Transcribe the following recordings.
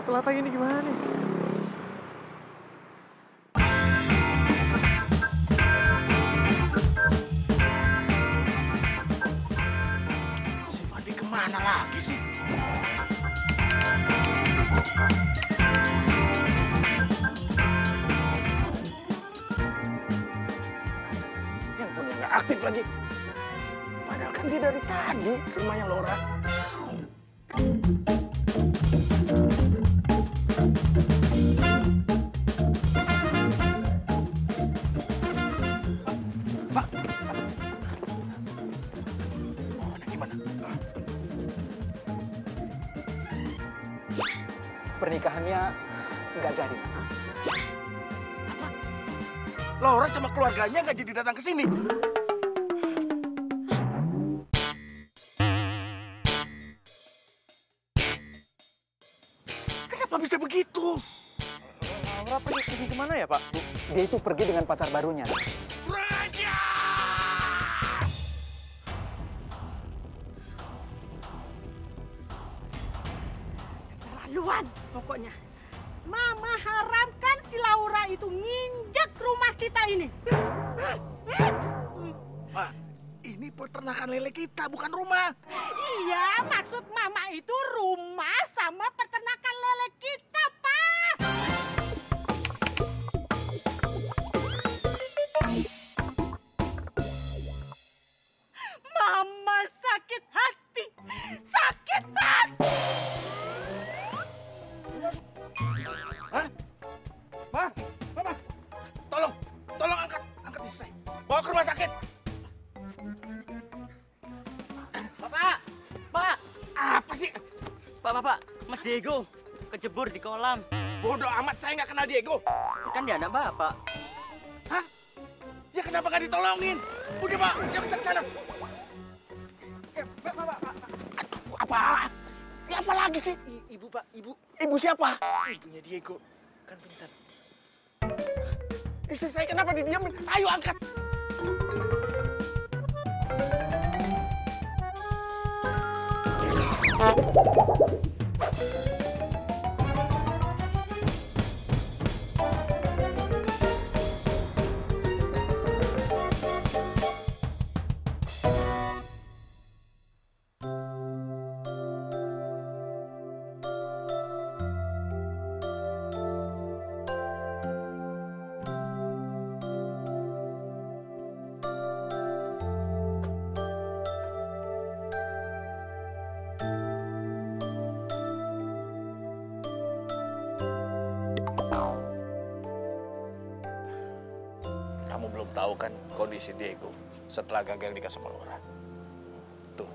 Kalau telat lagi ini gimana nih? Si Fandi kemana lagi sih? Handphonenya nggak aktif lagi. Padahal kan dia dari tadi ke rumahnya Laura. Pak, oh, ini gimana? Pernikahannya nggak jadi. Laura sama keluarganya nggak jadi datang ke sini. Kenapa bisa begitu? Laura pergi kemana ya, Pak? Bu? Dia itu pergi dengan pacar barunya. Raja! Keterlaluan pokoknya. Mama haramkan si Laura itu nginjak rumah kita ini. Ma, ini peternakan lele kita, bukan rumah. Iya, maksud Mama itu rumah sama peternakan lele kita, Pak. Mama sakit hati. Sakit hati. Hah? Ma, Mama, tolong angkat istri saya. Bawa ke rumah sakit. Pak, Apa sih? Pak, Mas Diego kejebur di kolam. Bodoh amat, saya nggak kenal Diego. Kan dia anak Bapak. Hah? Ya kenapa nggak ditolongin? Udah, Pak, yuk kita ke sana. Aduh, apa? Ya, apa lagi sih? Ibu, Pak, ibu. Ibu siapa? Ibunya Diego. Kan pintar. Istri saya kenapa didiamin? Ayo angkat. Kamu belum tahu kan kondisi Diego setelah gagal nikah sama Laura. Tuh,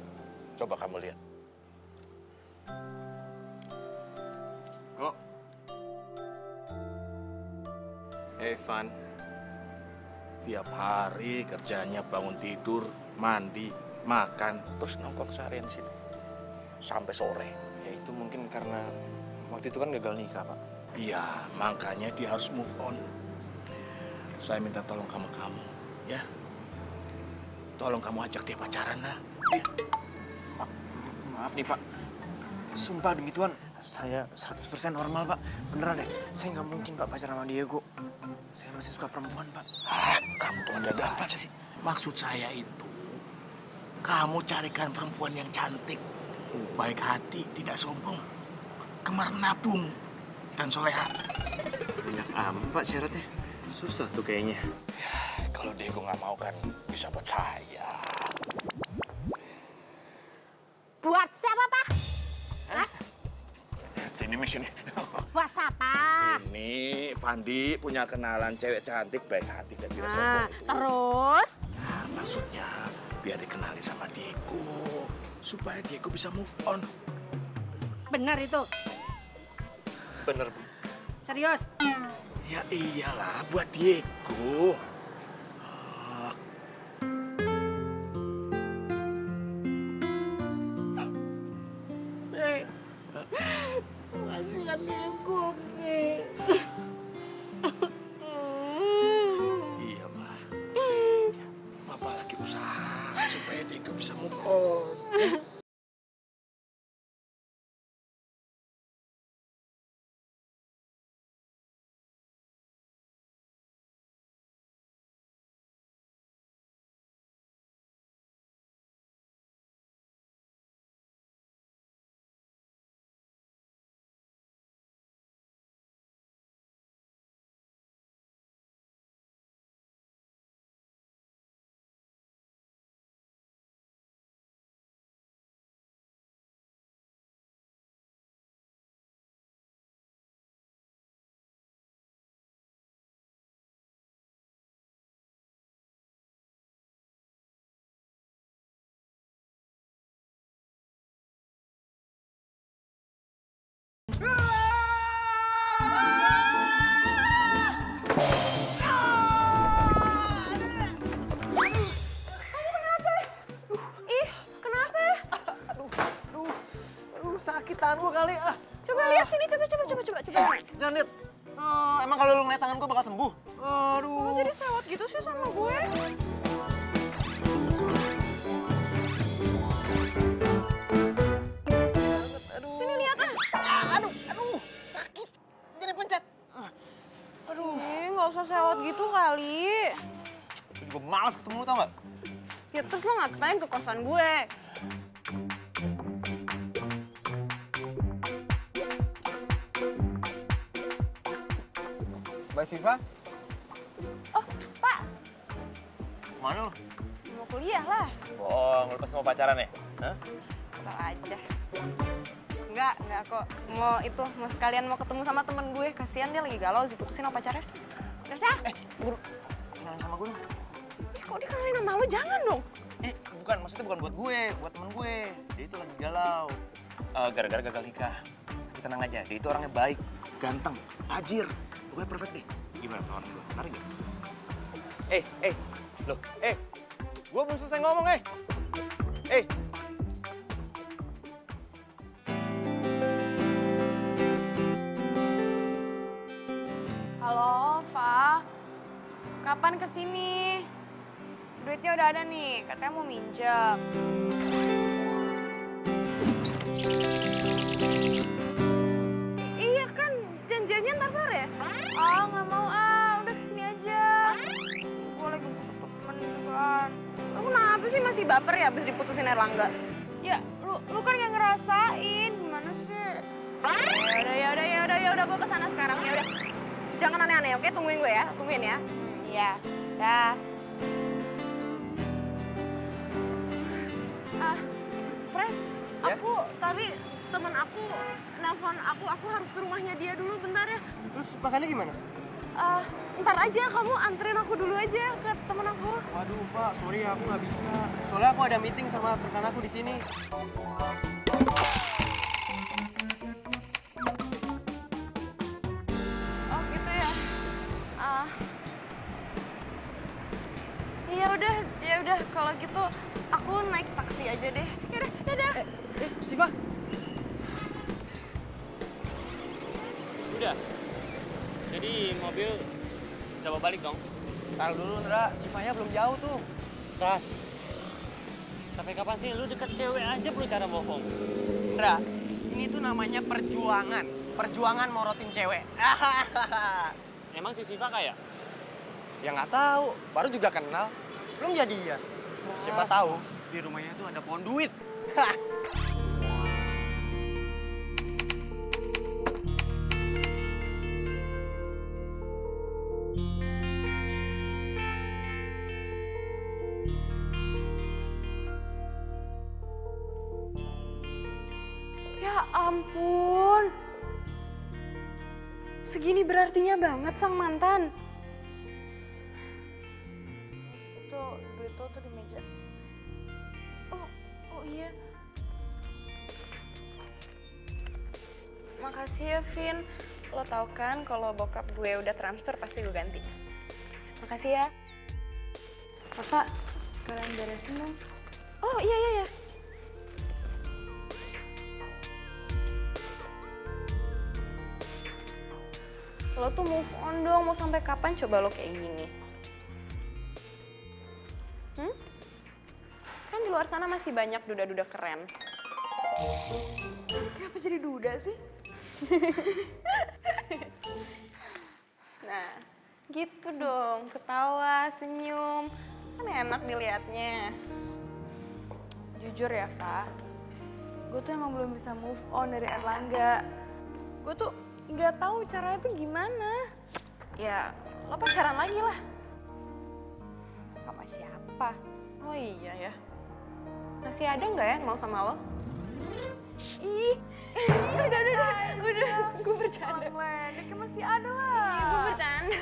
coba kamu lihat. Kok? Evan, tiap hari kerjanya bangun tidur, mandi, makan, terus nongkrong seharian di situ. Sampai sore. Ya itu mungkin karena waktu itu kan gagal nikah, Pak. Iya, makanya dia harus move on. Saya minta tolong kamu, ya. Tolong kamu ajak dia pacaran, lah. Pak, maaf nih, Pak. Sumpah demi Tuhan, saya 100% normal, Pak. Beneran deh, saya nggak mungkin, Pak, pacaran sama Diego. Saya masih suka perempuan, Pak. Ah, kamu tuh ada Apa aja sih? Maksud saya itu, kamu carikan perempuan yang cantik, baik hati, tidak sombong, gemar menabung, dan soleha. Banyak amat, Pak, syaratnya. Susah tuh kayaknya. Ya, kalau Diego nggak mau kan bisa buat saya. Buat siapa, Pak? Sini, sini. Buat siapa? Ini Fandi punya kenalan cewek cantik, baik hati, dan tidak Nah, sombong. terus? Nah, maksudnya biar dikenali sama Diego, supaya Diego bisa move on. Benar itu? Bener, Bu. Serius? Ya iyalah, buat Diego. Kasihan Diego, Iya, Ma. Papa lagi usaha supaya Diego bisa move on. gue kali. Coba lihat sini, coba. Jangan lihat. Emang kalau lu ngeliat tangan gue bakal sembuh? Kok jadi sewot gitu sih sama gue? Sini lihat Aduh, sakit. Jadi pencet. Aduh. nggak usah sewot gitu kali. Gue juga malas ketemu lu, tau gak? Ya terus lo ngapain ke kosan gue? Mbak Siva, Oh, Pak. Mana lu? Mau kuliah lah. Bohong, lu pas mau pacaran ya? Hah? Salah aja. Enggak kok. Mau sekalian mau ketemu sama temen gue. Kasian dia lagi galau, diputusin sama pacarnya. Udah dah. Tunggu, kenalin sama gue dong. Kok dikenalin sama lo? Jangan dong. Bukan, maksudnya bukan buat gue, buat temen gue. Dia itu lagi galau. Gara-gara gagal nikah. Tapi tenang aja, dia itu orangnya baik, ganteng, tajir. Pokoknya perfect deh. Gimana penawaran gue? Menarik gak? Loh, gue belum selesai ngomong, Halo, Fa. Kapan kesini? Duitnya udah ada nih, katanya mau minjem. Iya kan, janjiannya ntar sore. Nggak mau udah kesini aja. Gue lagi butuh temen juga kan. Lu kenapa sih masih baper ya abis diputusin Erlangga? Ya, lu kan yang ngerasain, gimana sih? Ya udah, gue kesana sekarang, ya udah. Jangan aneh-aneh, oke? Tungguin gue ya, Iya, dah. Pres, aku tadi temen aku nelpon aku harus ke rumahnya dia dulu bentar ya. Terus makannya gimana? Ntar aja, kamu anterin aku dulu aja ke temen aku. Waduh, Pak, sorry aku nggak bisa. Soalnya aku ada meeting sama rekan aku di sini. Oh gitu ya. Ya udah kalau gitu aku naik taksi aja deh. Yaudah, dadah. Siva. Udah. Jadi mobil bisa bawa balik dong? Taruh dulu, Ndra. Sivanya belum jauh tuh. Ras. Sampai kapan sih lu deket cewek aja perlu cara bohong? Ndra, ini tuh namanya perjuangan. Perjuangan morotin cewek. Emang si Siva kaya? Ya nggak tahu. Baru juga kenal. Belum jadian. Siapa tahu di rumahnya tuh ada pohon duit. Ya ampun. Segini berartinya banget sang mantan. Duit tuh di meja. Oh iya. Makasih ya, Vin. Lo tau kan kalau bokap gue udah transfer pasti gue ganti. Makasih ya. Kakak, sekalian beresin dong. Oh iya. Lo tuh move on dong, mau sampai kapan coba lo kayak gini? Kan di luar sana masih banyak duda-duda keren. Kenapa jadi duda sih? Nah, gitu dong, ketawa, senyum. Kan enak dilihatnya. Jujur ya, Fa. Gue tuh emang belum bisa move on dari Erlangga. Gue tuh nggak tahu caranya tuh gimana. Ya, lo pacaran lagi lah. Sama siapa? Oh iya ya. Masih ada nggak ya yang mau sama lo? Ih, Udah, gue bercanda. Ledeknya masih ada lah. Gue bercanda.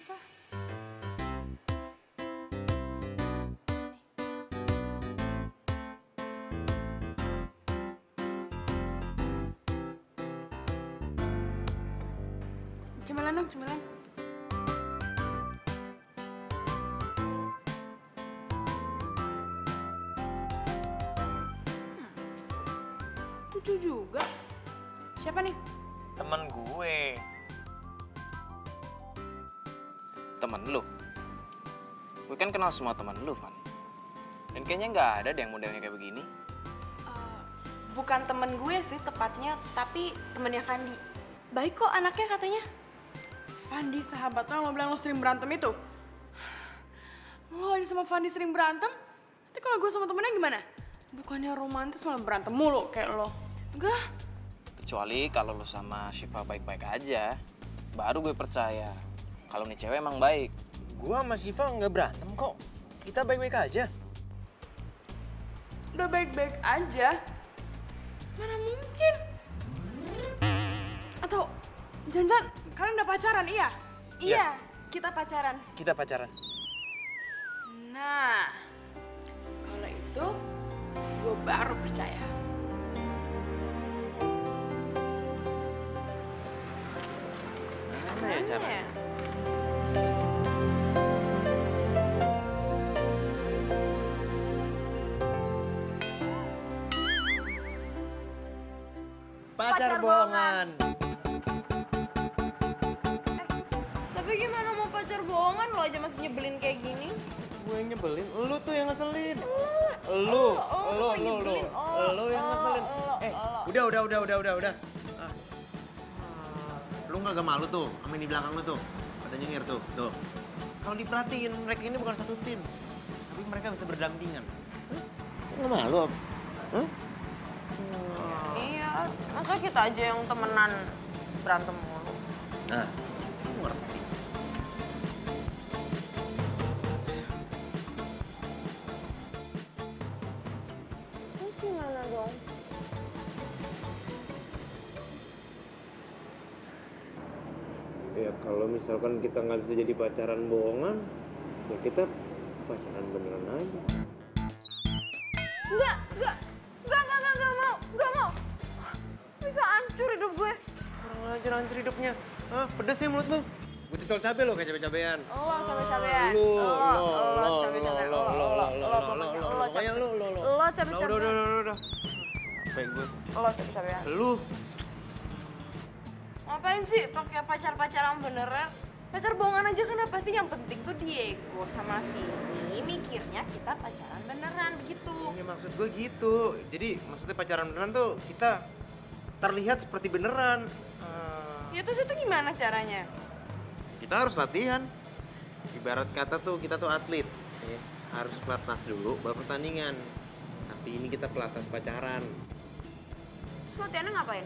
Fah. Cemilan dong, cemilan. Lucu juga. Siapa nih? Temen gue. Temen lu? Gue kan kenal semua temen lu, Van. Dan kayaknya nggak ada deh yang modelnya kayak begini. Bukan temen gue sih tepatnya, tapi temennya Fandi. Baik kok anaknya katanya. Fandi sahabatnya lo bilang lo sering berantem itu? Lo aja sama Fandi sering berantem, nanti kalau gue sama temennya gimana? Bukannya romantis malah berantem mulu kayak lo. Enggak. Kecuali kalau lu sama Syifa baik-baik aja, baru gue percaya kalau nih cewek emang baik. Gua sama Syifa nggak berantem kok. Kita baik-baik aja. Udah baik-baik aja. Mana mungkin? Atau jangan-jangan kalian udah pacaran, iya? Iya, kita pacaran. Kita pacaran. Nah, kalau itu gue baru percaya. Mana ya caranya? Pacar bohongan. Tapi gimana mau pacar bohongan lo aja masih nyebelin kayak gini? Gue yang nyebelin, lu tuh yang ngeselin. Lu yang ngeselin. Udah. Lu nggak malu tuh, sama yang di belakang lu tuh, pada nyengir tuh. Kalau diperhatiin, mereka ini bukan satu tim, tapi mereka bisa berdampingan. Nggak malu? Iya, masa kita aja yang temenan berantem mulu? Nah, lu ngerti. Terus gimana dong? Ya kalau misalkan kita nggak bisa jadi pacaran bohongan, ya kita pacaran beneran aja. Enggak mau. Bisa hancur hidup gue. Kurang ajar hancur hidupnya. Hah, pedes ya mulut lu. Gue citol cabe lo kayak cabe-cabean. Lo cabe-cabean. Lo cabe-cabean. Lo cabe-cabean. Udah. Apa gue? Lo cabe-cabean. Lu. Ngapain sih pakai pacar-pacaran beneran? Pacar bohongan aja kenapa sih? Yang penting tuh Diego sama Vini mikirnya kita pacaran beneran begitu. Ya maksud gue gitu. Jadi maksudnya pacaran beneran tuh kita terlihat seperti beneran. Ya terus itu gimana caranya? Kita harus latihan. Ibarat kata tuh kita tuh atlet. Ya. Harus pelatnas dulu baru pertandingan. Tapi ini kita pelatnas pacaran. Terus latihannya ngapain?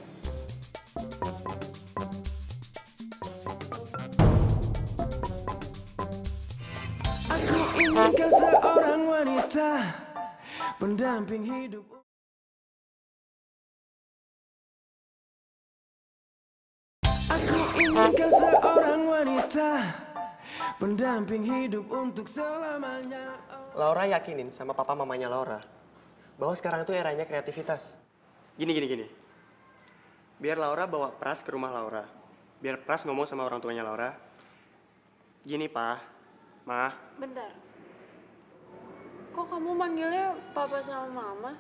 Aku inginkan seorang wanita pendamping hidup. Aku inginkan seorang wanita pendamping hidup untuk selamanya. Laura yakinin sama papa mamanya Laura bahwa sekarang itu eranya kreativitas. Gini. Biar Laura bawa Pras ke rumah Laura. Biar Pras ngomong sama orang tuanya Laura. Gini, Pa. Ma. Bentar. Kok kamu manggilnya papa sama mama?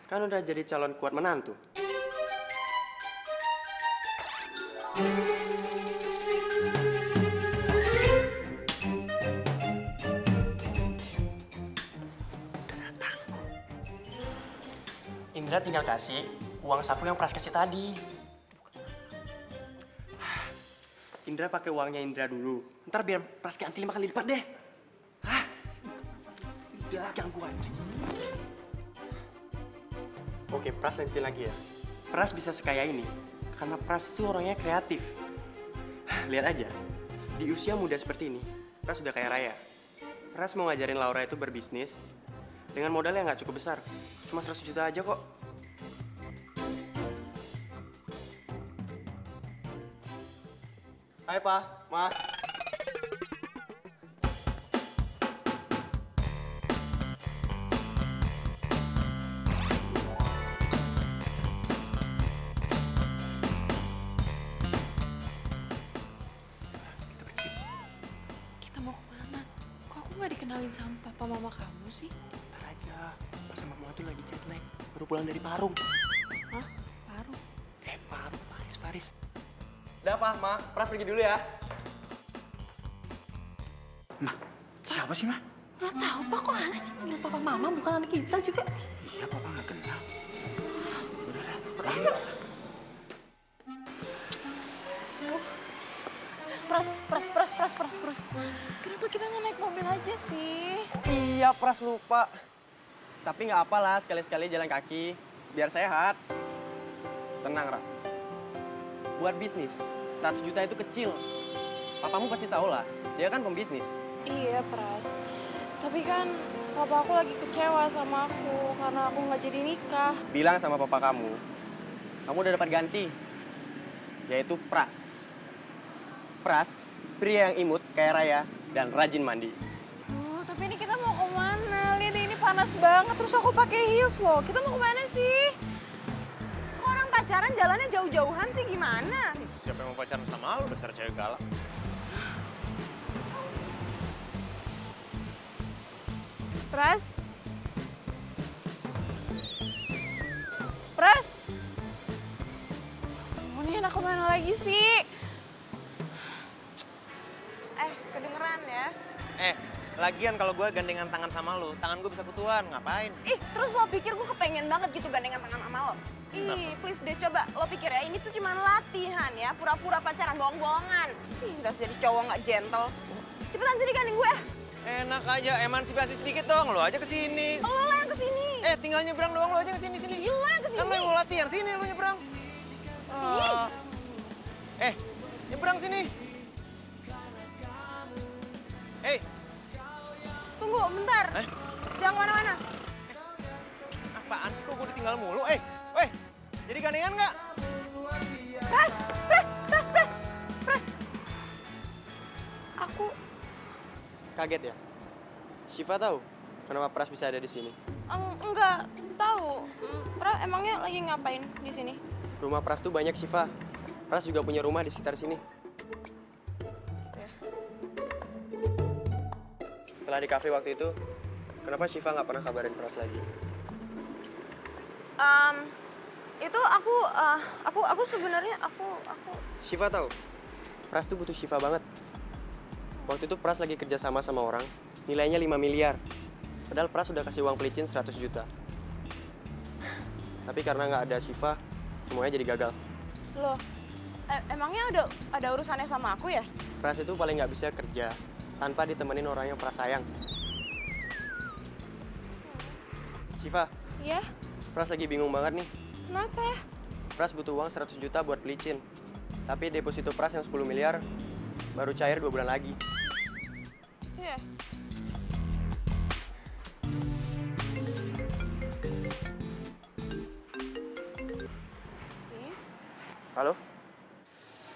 Kan udah jadi calon kuat menantu. Indra tinggal kasih uang saku yang Pras kasih tadi. Indra pakai uangnya Indra dulu. Ntar biar Pras ganti 5 kali lipat deh. Hah? Udah, ganggu aja sih. Oke, Pras lanjutin lagi ya. Pras bisa sekaya ini karena Pras itu orangnya kreatif. Lihat aja, di usia muda seperti ini, Pras sudah kaya raya. Pras mau ngajarin Laura itu berbisnis dengan modal yang nggak cukup besar. Cuma 100 juta aja kok. Hai, Pa. Ma. nggak dikenalin sama papa mama kamu sih? Ntar aja, Pras sama Mama tuh lagi jet lag. Baru pulang dari Parung. Hah? Parung? Parung, Paris. Udah apa, Ma? Pras pergi dulu ya. Ma, siapa sih, Ma? Nggak tahu, Pak. Kok aneh sih manggil papa mama, bukan anak kita juga. Iya, Papa nggak kenal. Pras. Kenapa kita nggak naik mobil aja sih? Iya, Pras lupa. Tapi nggak apalah, sekali-sekali jalan kaki. Biar sehat. Tenang, Ra. Buat bisnis, 100 juta itu kecil. Papamu pasti tahu lah, dia kan pembisnis. Iya, Pras. Tapi kan papa aku lagi kecewa sama aku karena aku nggak jadi nikah. Bilang sama papa kamu udah dapat ganti, yaitu Pras. Pras, pria yang imut, kaya raya, dan rajin mandi. Oh, tapi ini kita mau kemana? Lihat ini panas banget, terus aku pakai heels loh. Kita mau kemana sih? Kok orang pacaran jalannya jauh-jauhan sih, gimana? Siapa yang mau pacaran sama lu, dasar cewek galak. Pras? Oh, ini anak kemana lagi sih? Kedengeran ya? Lagian kalau gue gandengan tangan sama lu, tangan gue bisa kutuan, ngapain? Ih, terus lo pikir gue kepengen banget gitu gandengan tangan sama lo? Ih, please deh, coba lo pikir ya, ini tuh cuma latihan ya, pura-pura pacaran bohong-bohongan. Ih, udah jadi cowok nggak gentle. Cepetan sini gandeng gue. Enak aja, emansipasi sedikit dong, lu aja kesini. Lo lah yang kesini. Tinggal nyebrang doang, lu aja kesini. Gila, kesini. Kan lu yang mau latihan, sini lu nyebrang. Nyebrang sini. Tunggu, bentar. Jangan kemana-mana. Apaan sih kok gue ditinggal mulu? Jadi gandengan nggak? Pras. Aku Kaget ya? Syifa tahu kenapa Pras bisa ada di sini? Enggak tahu. Pras emangnya lagi ngapain di sini? Rumah Pras tuh banyak, Syifa. Pras juga punya rumah di sekitar sini. Setelah di kafe waktu itu, kenapa Syifa nggak pernah kabarin Pras lagi? Itu aku sebenarnya aku. Syifa tahu, Pras tuh butuh Syifa banget. Waktu itu Pras lagi kerja sama orang, nilainya 5 miliar. Padahal Pras udah kasih uang pelicin 100 juta. Tapi karena nggak ada Syifa, semuanya jadi gagal. Loh, emangnya ada urusannya sama aku ya? Pras itu paling nggak bisa kerja tanpa ditemenin orang yang Pras sayang. Syifa, Iya? Pras lagi bingung banget nih. Kenapa? Pras butuh uang 100 juta buat pelicin. Tapi deposito Pras yang 10 miliar baru cair 2 bulan lagi. Itu ya? Halo?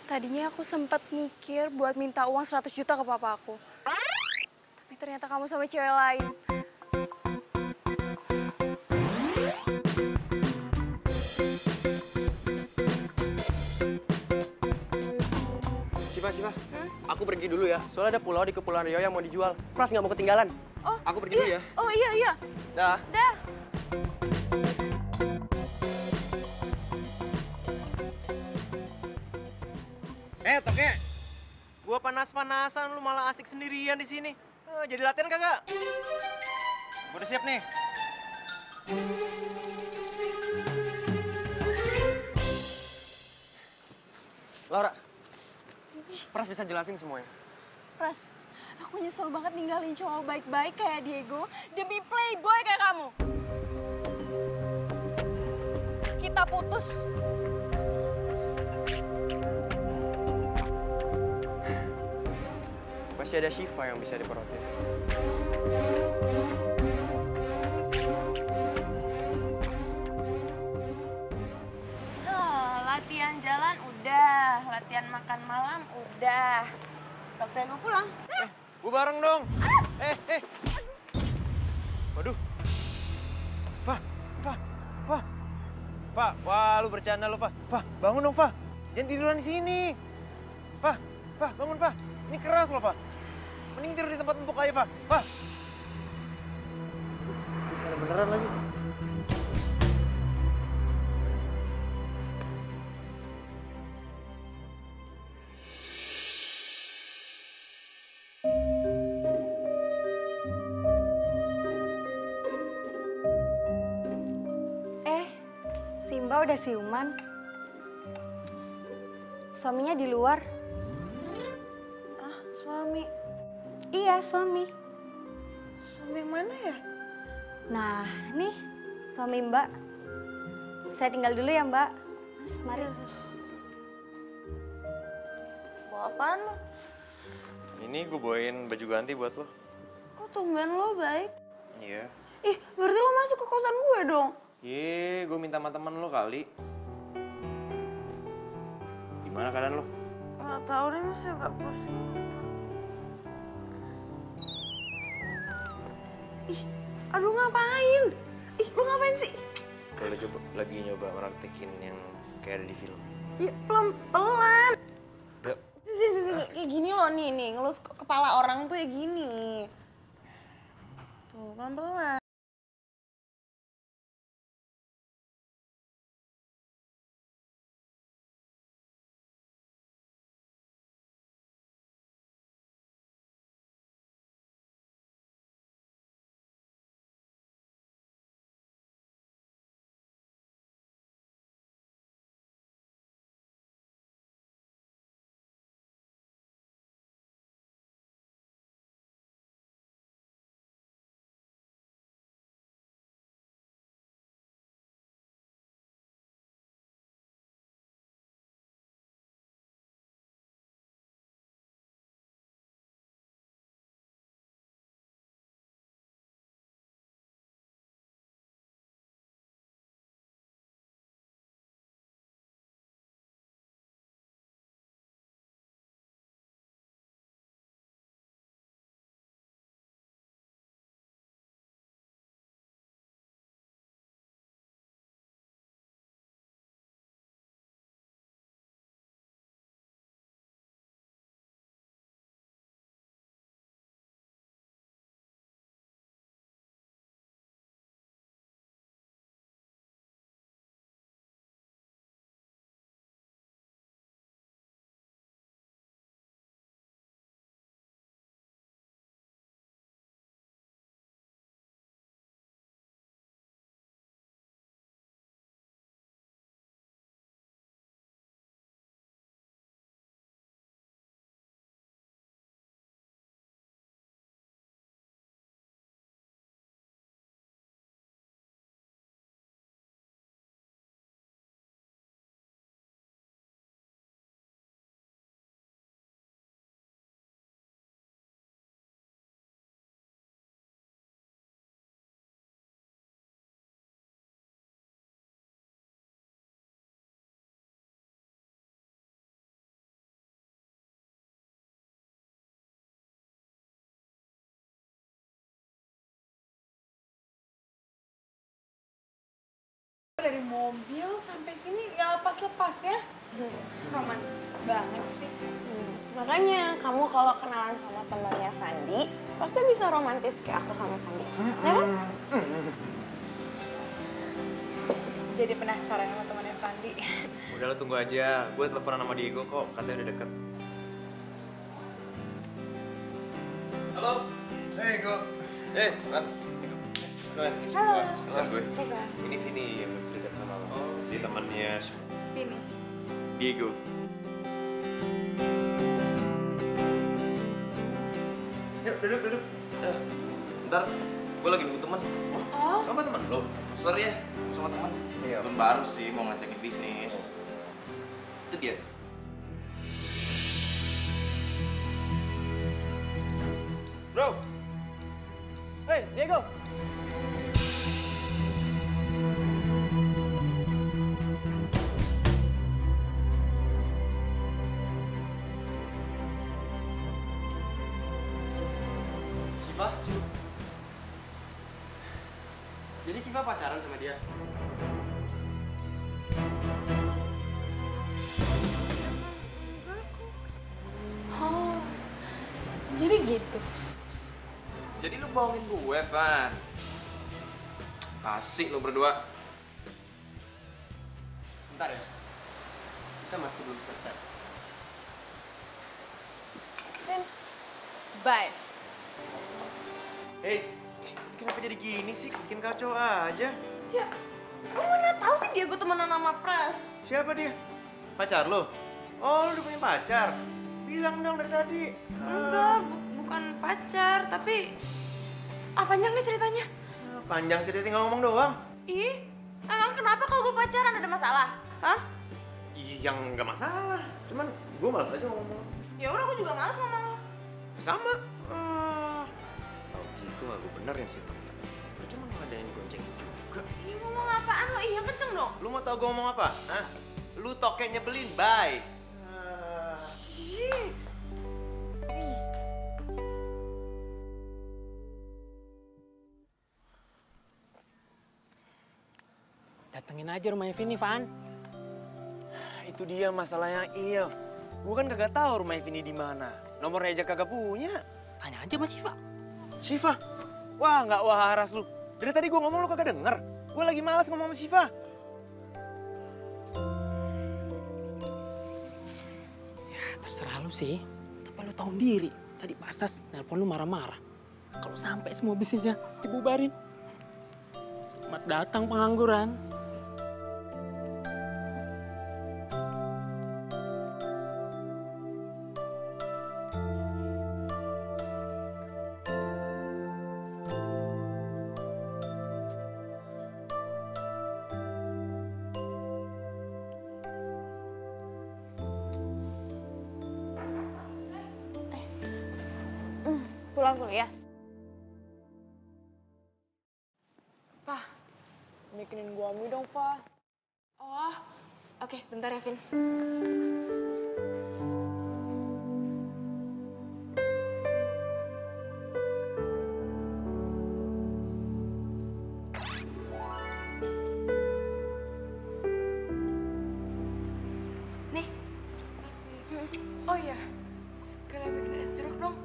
Tadinya aku sempat mikir buat minta uang 100 juta ke papa aku. Tapi ternyata kamu sama cewek lain. Syifa, aku pergi dulu ya. Soalnya ada pulau di Kepulauan Riau yang mau dijual. Pras nggak mau ketinggalan. Oh, aku pergi dulu ya. Oh iya. Dah. Toke. Gua panas-panasan, lu malah asik sendirian di sini. Jadi latihan kagak? Gua udah siap nih. Laura, Pras bisa jelasin semuanya. Pras, aku nyesel banget ninggalin cowok baik-baik kayak Diego demi playboy kayak kamu. Kita putus. Masih ada Syifa yang bisa diporotin. Latihan jalan udah, latihan makan malam udah. Waktu gue pulang. Gua bareng dong. Waduh. Fa, wah lu bercanda lu, Fa. Fa, bangun dong, Fa. Jangan tiduran di sini. Fa, bangun, Fa. Ini keras loh, Fa. Mending tidur di tempat empuk mukanya, Pak. Pak. Bisa beneran lagi. Simba udah siuman. Suaminya di luar. Ah, suami? Iya, suami. Suami yang mana ya? Nah, nih suami Mbak. Saya tinggal dulu ya, Mbak. Mas, mari. Bawa apaan lo? Ini gue bawain baju ganti buat lo. Kok tumben lo baik? Iya. Ih, berarti lo masuk ke kosan gue dong? Iya, gue minta sama temen lo kali. Gimana keadaan lo? Nggak tahu deh, masih agak pusing. Ih, aduh ngapain? Ih, lo ngapain sih? Gue lagi nyoba meraktekin yang kayak ada di film. Iya, pelan-pelan. Udah. Kayak gini loh nih, ngelus kepala orang tuh ya gini. Tuh, pelan-pelan. Dari mobil sampai sini nggak lepas-lepas ya. Romantis banget sih. Makanya kamu kalau kenalan sama temannya Fandi, pasti bisa romantis kayak aku sama Fandi. Ya kan? Jadi penasaran sama temannya Fandi. Udah lo tunggu aja, gue teleponan sama Diego kok, katanya udah deket. Halo. Hey, Go. Ran. Halo. Kenal gue. Siapa? Ini Vini yang bercerita sama lo. Dia temannya Vini. Diego. Yuk, duduk. Ntar, gue lagi nunggu teman. Oh? Kamu teman lo? Sorry ya, sama teman. Iya. Temen baru sih, mau ngajakin bisnis. Itu dia tuh. Bro. Hey, Diego. Siva? Jadi Siva pacaran sama dia? Oh, jadi gitu. Jadi lu bohongin gue, Van. Asik lu berdua. Bentar ya. Kita masih belum selesai. Vin, bye. Hei, kenapa jadi gini sih? Bikin kacau aja. Ya, gue mana tahu sih dia gue temenan sama Pras. Siapa dia? Pacar lo? Oh, lu udah punya pacar? Bilang dong dari tadi. Enggak, bukan pacar, tapi panjang nih ceritanya. Panjang cerita tinggal ngomong doang. Ih, emang kenapa kalau gue pacaran ada masalah? Hah? Yang nggak masalah. Cuman gue malas aja ngomong. Ya udah, gue juga males ngomong. Sama. Tahu gitu aku benerin sih temen. Cuma ngadain gonceng juga. Ih, ngomong apaan lo? Ih, yang kenceng dong. Lu mau tau gue ngomong apa? Hah? Lu toke nyebelin, bye. Ih. Datengin aja rumahnya Vini, Van. Itu dia masalahnya, Il. Gue kan kagak tahu rumah Vini di mana. Nomornya aja kagak punya. Tanya aja sama Siva. Siva? Wah, nggak waras lu. Dari tadi gue ngomong lu kagak denger. Gue lagi malas ngomong sama Siva. Ya, terserah lu sih. Tapi lu tahu diri. Tadi Pasas nelpon lu marah-marah. Kalau sampai semua bisnisnya dibubarin. Selamat datang pengangguran. Pulang dulu ya. Fah, bikinin gua mie dong, Fah. Oh, oke, bentar ya, Vin. Nih. Oh iya, sekalian bikin es jeruk dong.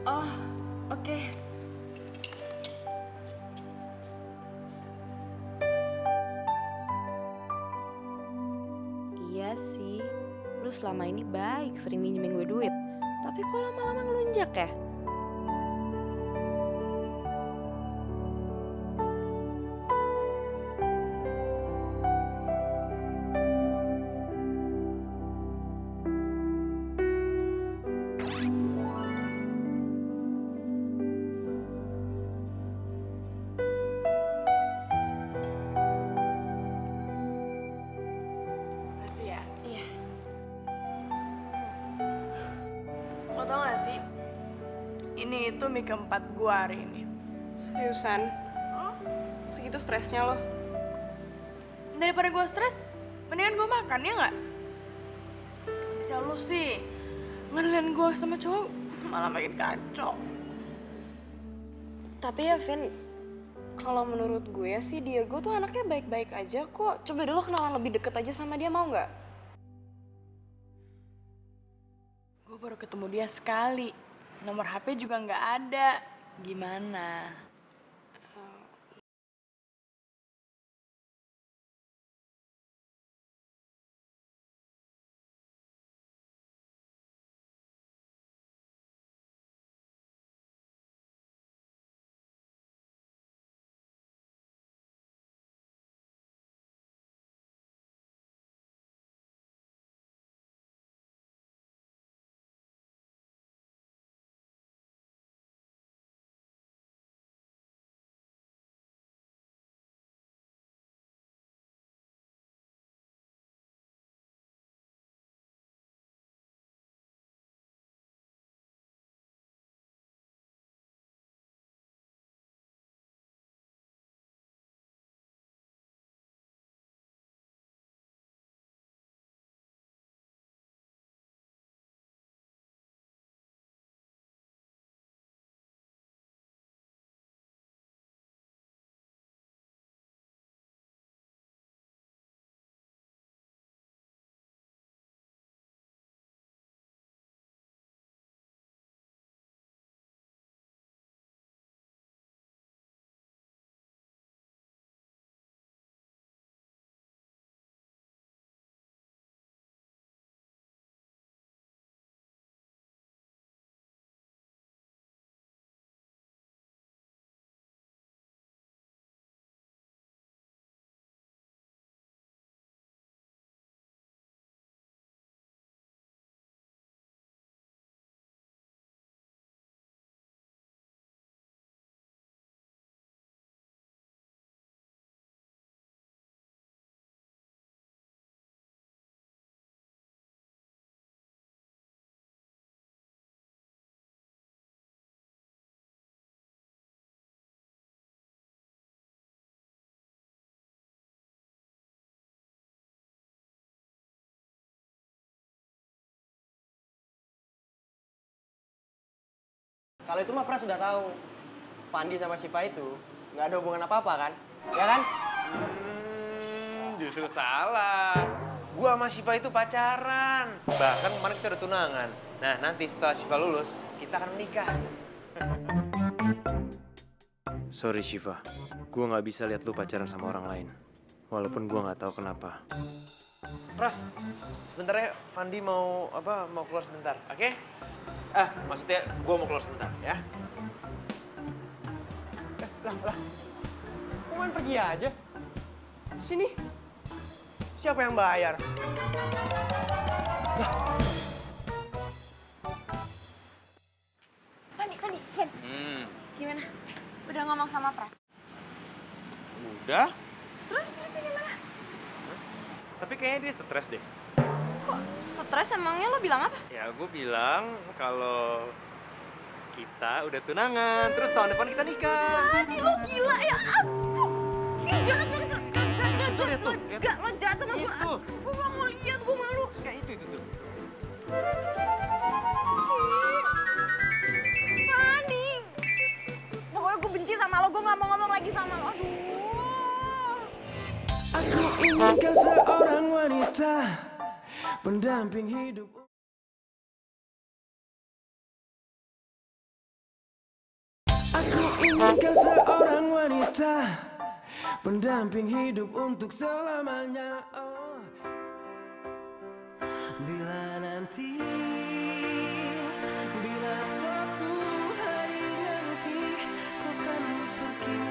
Oh, oke. Iya sih, lu selama ini baik sering minjemin gue duit. Tapi kok lama-lama ngelunjak ya? Makasih ya. Iya. Lo tau gak sih? Ini itu mie keempat gua hari ini. Seriusan? Segitu stresnya lo? Daripada gua stres, mendingan gua makan, ya nggak? Bisa lu sih, ngenalin gua sama cowok malah makin kacau. Tapi ya, Vin, kalau menurut gue sih Diego tuh anaknya baik-baik aja kok. Coba dulu kenalan lebih deket aja sama dia, mau nggak? Gue baru ketemu dia sekali. Nomor HP juga nggak ada. Gimana? Kalau itu mah Pras sudah tahu. Fandi sama Syifa itu nggak ada hubungan apa-apa kan? Ya kan? Justru salah. Gua sama Syifa itu pacaran. Bahkan kemarin kita udah tunangan. Nah, nanti setelah Syifa lulus, kita akan menikah. Sorry Syifa, gua nggak bisa lihat lu pacaran sama orang lain. Walaupun gua nggak tahu kenapa. Pras, sebentar ya, Fandi mau keluar sebentar, oke? Maksudnya gua mau keluar sebentar, ya? Lah. Kok main pergi aja? Sini. Siapa yang bayar? Fandi. Gimana? Udah ngomong sama Pras? Udah, Terus gimana? tapi kayaknya dia stres deh. Kok stres emangnya lo bilang apa? Ya, gue bilang kalau kita udah tunangan, terus tahun depan kita nikah. Fandi, lo gila ya ampun. Ih, jangan. Lihat tuh. Enggak, lo jahat sama gue. Itu. Gue gak mau lihat, gue malu. Ya itu tuh. Fandi. Pokoknya gue benci sama lo, gue gak mau ngomong lagi sama lo. Aduh. Aku inginkan seorang wanita pendamping hidup. Aku inginkan seorang wanita pendamping hidup untuk selamanya. Oh. Bila nanti, bila suatu hari nanti kau kan pergi,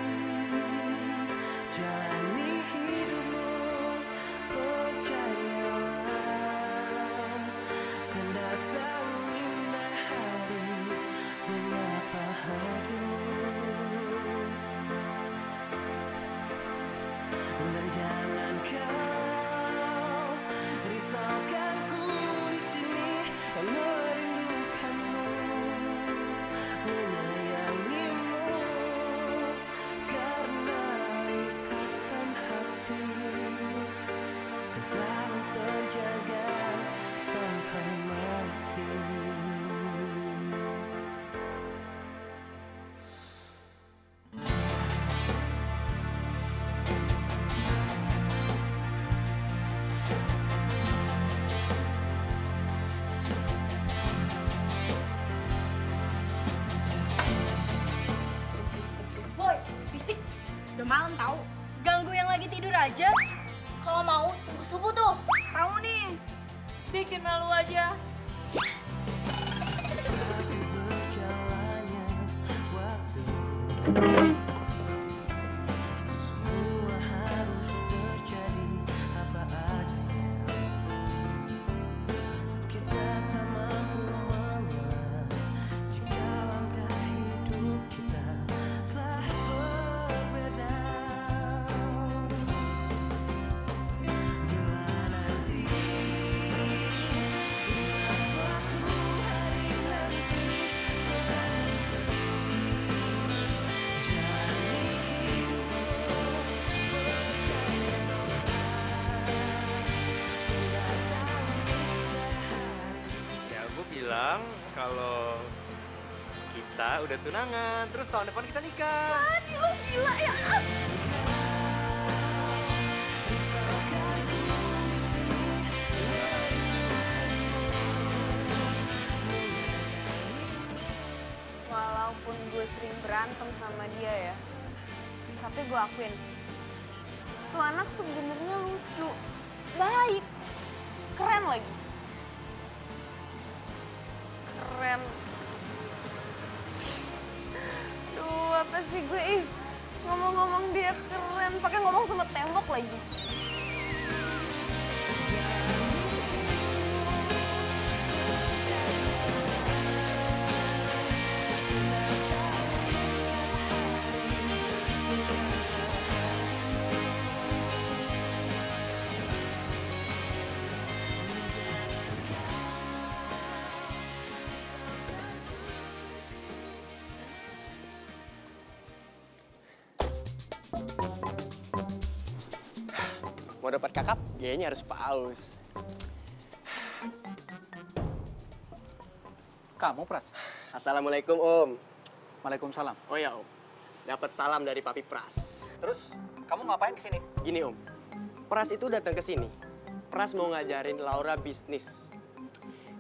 jalani hidupmu, percayalah, kan datang indah hari menyapa hatimu. Dan jangan kau risaukan ku di sini, merindukanmu, menyayangimu, karena ikatan hati kan selalu terjaga sampai mati. Boy, fisik. Udah malam tahu. Ganggu yang lagi tidur aja. Kalau mau tunggu subuh tuh. Tahu nih. Bikin malu aja. Berjalannya waktu, semua harus terjadi apa adanya. Kita tak mampu mengelak jika langkah hidup kita telah berbeda. Bila nanti, bila suatu hari nanti kau kan pergi, jalani hidupmu, percayalah, kan datang indah hari. Ya, gue bilang kalau kita udah tunangan, terus tahun depan kita nikah. Fandi, lo gila ya ampun. Walaupun gue sering berantem sama dia ya, tapi gue akuin, tuh anak sebenarnya lucu, baik, keren lagi. Keren. Duh, apa sih gue, ngomong-ngomong dia keren, pakai ngomong sama tembok lagi. Mau dapat kakap, gayanya harus paus. Kamu, Pras? Assalamualaikum, Om. Waalaikumsalam. Oh ya, Om. Dapat salam dari Papi Pras. Terus, kamu ngapain kesini? Gini, Om. Pras itu datang ke sini. Pras mau ngajarin Laura bisnis.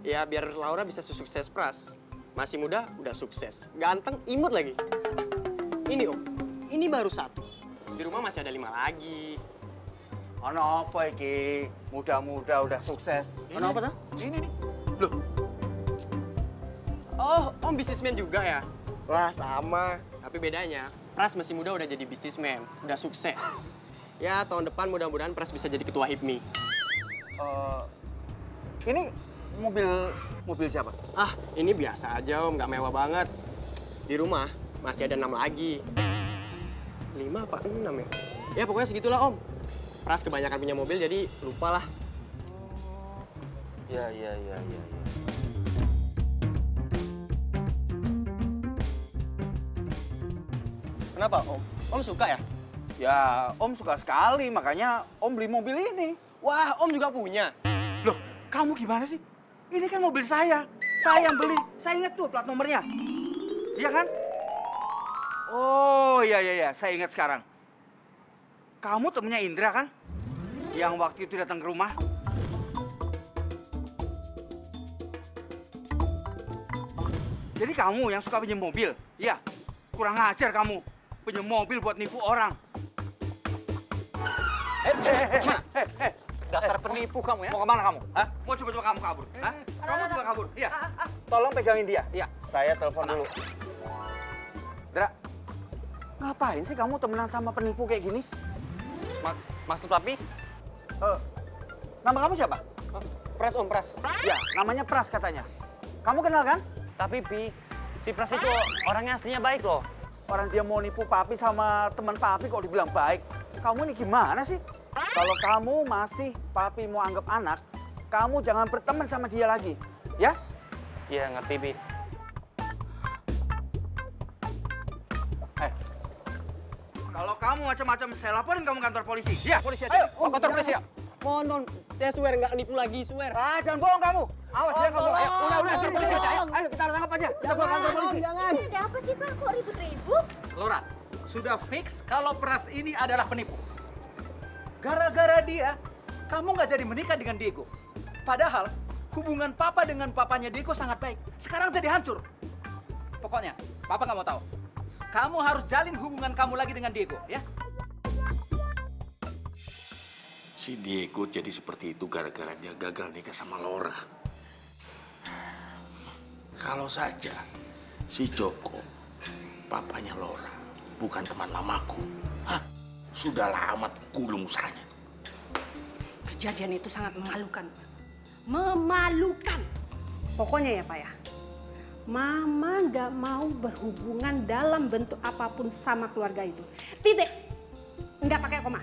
Ya, biar Laura bisa sukses Pras. Masih muda, udah sukses. Ganteng, imut lagi. Ini, Om. Ini baru 1. Di rumah masih ada 5 lagi. Ono apa iki? Muda-muda udah sukses. Ono apa tuh? Ini nih. Loh. Oh, Om bisnismen juga ya? Wah, sama. Tapi bedanya, Pras masih muda udah jadi bisnismen. Udah sukses. Ya, tahun depan mudah-mudahan Pras bisa jadi ketua HIPMI. Ini mobil siapa? Ah, ini biasa aja, Om. Nggak mewah banget. Di rumah masih ada 6 lagi. 5 apa 6 ya? Ya, pokoknya segitulah, Om. Pras kebanyakan punya mobil, jadi lupa lah. Ya. Kenapa, Om? Om suka ya? Ya, Om suka sekali, makanya Om beli mobil ini. Wah, Om juga punya. Loh, kamu gimana sih? Ini kan mobil saya. Saya yang beli. Saya ingat tuh plat nomornya. Iya kan? Oh, iya. Saya ingat sekarang. Kamu temennya Indra kan? Yang waktu itu datang ke rumah. Jadi kamu yang suka pinjam mobil? Iya. Kurang ajar kamu. Pinjam mobil buat nipu orang. Dasar penipu kamu ya. Mau kemana kamu? Hah? Mau coba-coba kamu kabur? Hah? Kamu coba kabur? Iya. Tolong pegangin dia. Iya. Saya telepon dulu. Dra, ngapain sih kamu temenan sama penipu kayak gini? Maksud papi? Nama kamu siapa? Pras, Om, Pras. Ya, namanya Pras katanya. Kamu kenal kan? Tapi, Pi, si Pras itu orangnya aslinya baik loh. Orang dia mau nipu papi sama teman papi kok dibilang baik. Kamu ini gimana sih? Kalau kamu masih papi mau anggap anak, kamu jangan berteman sama dia lagi. Ya? Iya, ngerti, Pi. Kalau kamu macam-macam, saya laporin kamu kantor polisi. Ya, polisi aja. Om, kantor polisi ya. Mohon, saya swear nggak nipu lagi, swear. Ah, jangan bohong kamu. Awas ya kamu. Ayo, udah, suruh polisi aja. Ayo, kita tangkap aja. Kita bawa kantor polisi. Jangan. Ada apa sih Pak? Kok ribut-ribut? Laura, sudah fix kalau Pras ini adalah penipu. Gara-gara dia, kamu nggak jadi menikah dengan Diego. Padahal hubungan Papa dengan papanya Diego sangat baik. Sekarang jadi hancur. Pokoknya, Papa nggak mau tahu. Kamu harus jalin hubungan kamu lagi dengan Diego, ya? Si Diego jadi seperti itu gara-gara dia gagal nikah sama Laura. Kalau saja si Joko, papanya Laura, bukan teman lamaku, sudah lama gulung usahanya. Kejadian itu sangat memalukan. Memalukan. Pokoknya ya Pak ya, Mama nggak mau berhubungan dalam bentuk apapun sama keluarga itu. Titik. Nggak pakai koma.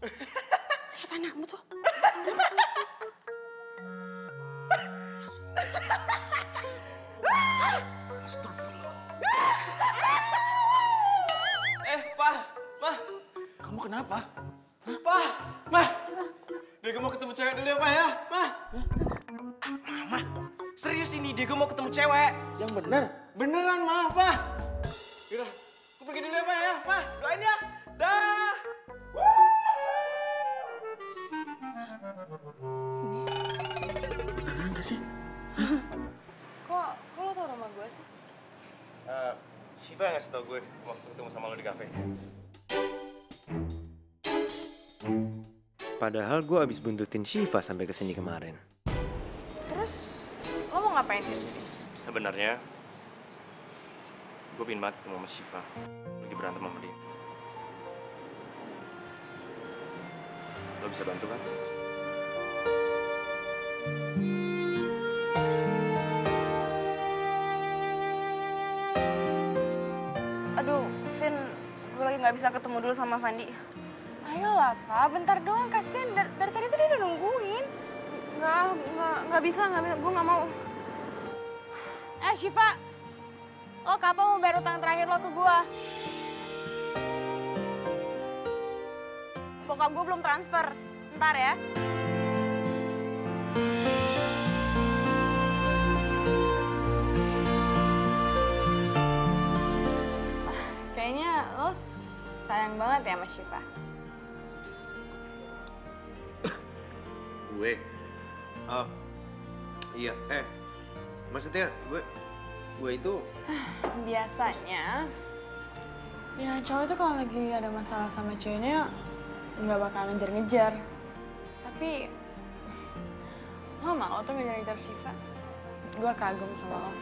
Lihat anakmu tuh. Pa. Kamu kenapa? Pa, Ma. Diego mau ketemu cewek dulu ya, Pa ya? Ma. Mama, serius ini Diego mau ketemu cewek. Yang benar. Beneran, Ma, Pa. Yaudah, aku pergi dulu ya, Pa ya? Ma, doain ya. Dah. Beneran gak sih? Kok lo tau rumah gue sih? Shiva yang ngasih tau gue waktu ketemu sama lo di kafe. Padahal gue abis buntutin Shiva sampai kesini kemarin. Terus lo mau ngapain di sini? Sebenarnya, gue pengen banget ketemu sama Shiva. Lagi berantem sama dia. Lo bisa bantu kan? Aduh, Vin, gue lagi nggak bisa ketemu dulu sama Fandi. Ayolah, Pak, bentar doang, kasihan. Dari tadi tuh dia udah nungguin. Nggak bisa, gue nggak mau. Shiva, Lo kapan mau bayar utang terakhir lo ke gua? Bokap gue belum transfer. Ntar ya. Kayaknya lo sayang banget ya sama Syifa. Gue? Iya, maksudnya gue itu... Biasanya, ya cowok itu kalau lagi ada masalah sama ceweknya nggak bakal ngejar-ngejar. Tapi, lo mau tuh ngejar-ngejar Syifa? Gue kagum sama lo.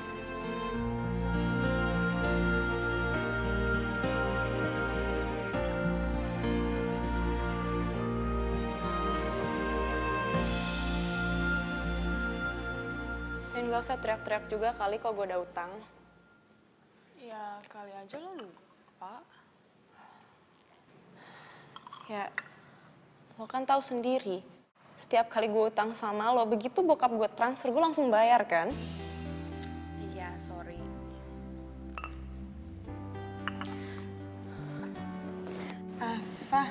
Gak usah teriak-teriak juga kali kok gue ada utang. Ya kali aja lo lupa. Ya, lo kan tahu sendiri. Setiap kali gue utang sama lo, begitu bokap gue transfer, gue langsung bayar kan? Iya, sorry. Fah,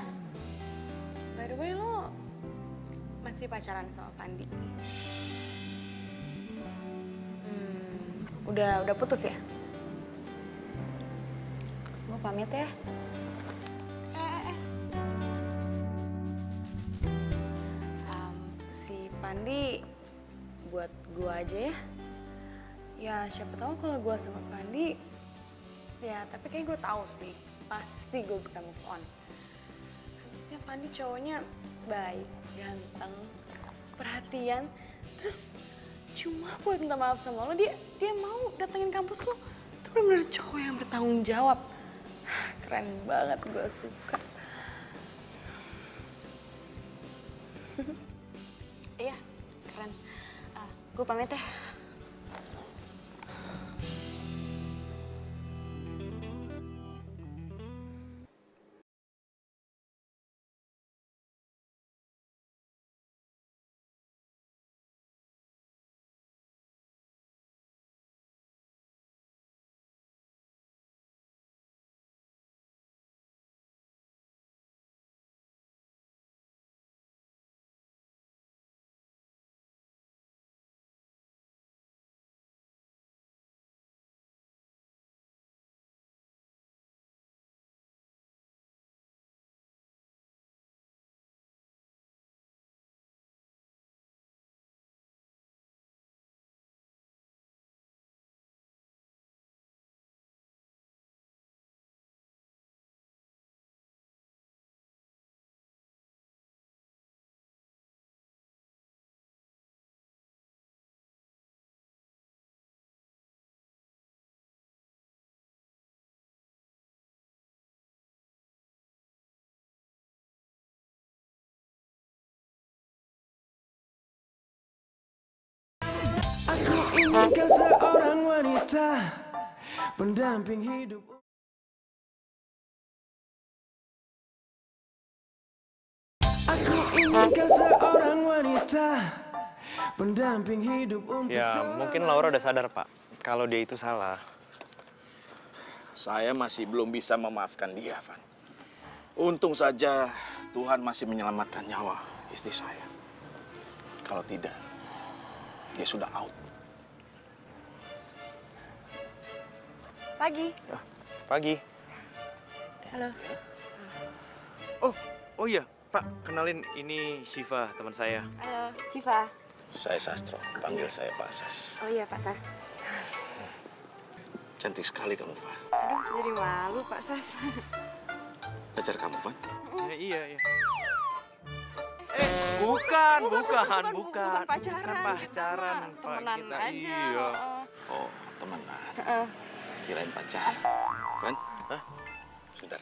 by the way lo masih pacaran sama Pandi? Udah putus ya? Gue pamit ya. Si Pandi buat gue aja ya. Ya siapa tahu kalau gue sama Pandi, ya tapi kayak gue tahu sih, pasti gue bisa move on. Habisnya Pandi cowoknya baik, ganteng, perhatian, terus cuma buat minta maaf sama lo, dia mau datengin kampus lo. Itu bener-bener cowok yang bertanggung jawab. Keren banget, gue suka. Iya, keren. Gue pamit ya. Aku inginkan seorang wanita pendamping hidup. Aku inginkan seorang wanita pendamping hidup untuk Ya, mungkin Laura udah sadar, Pak, kalau dia itu salah. Saya masih belum bisa memaafkan dia, Van. Untung saja Tuhan masih menyelamatkan nyawa istri saya. Kalau tidak, dia sudah out. Pagi. Pagi. Halo. Oh iya, Pak, kenalin ini Syifa, teman saya. Halo, Syifa. Saya Sastro, panggil saya Pak Sas. Oh iya, Pak Sas. Cantik sekali kamu, Van. Aduh, jadi malu, Pak Sas. Pacar kamu, Van? Iya. Bukan pacaran. Bukan pacaran, Pak. Temenan Kita aja. iya. Oh, temenan. Kirain pacar. Van? Hah? Sebentar.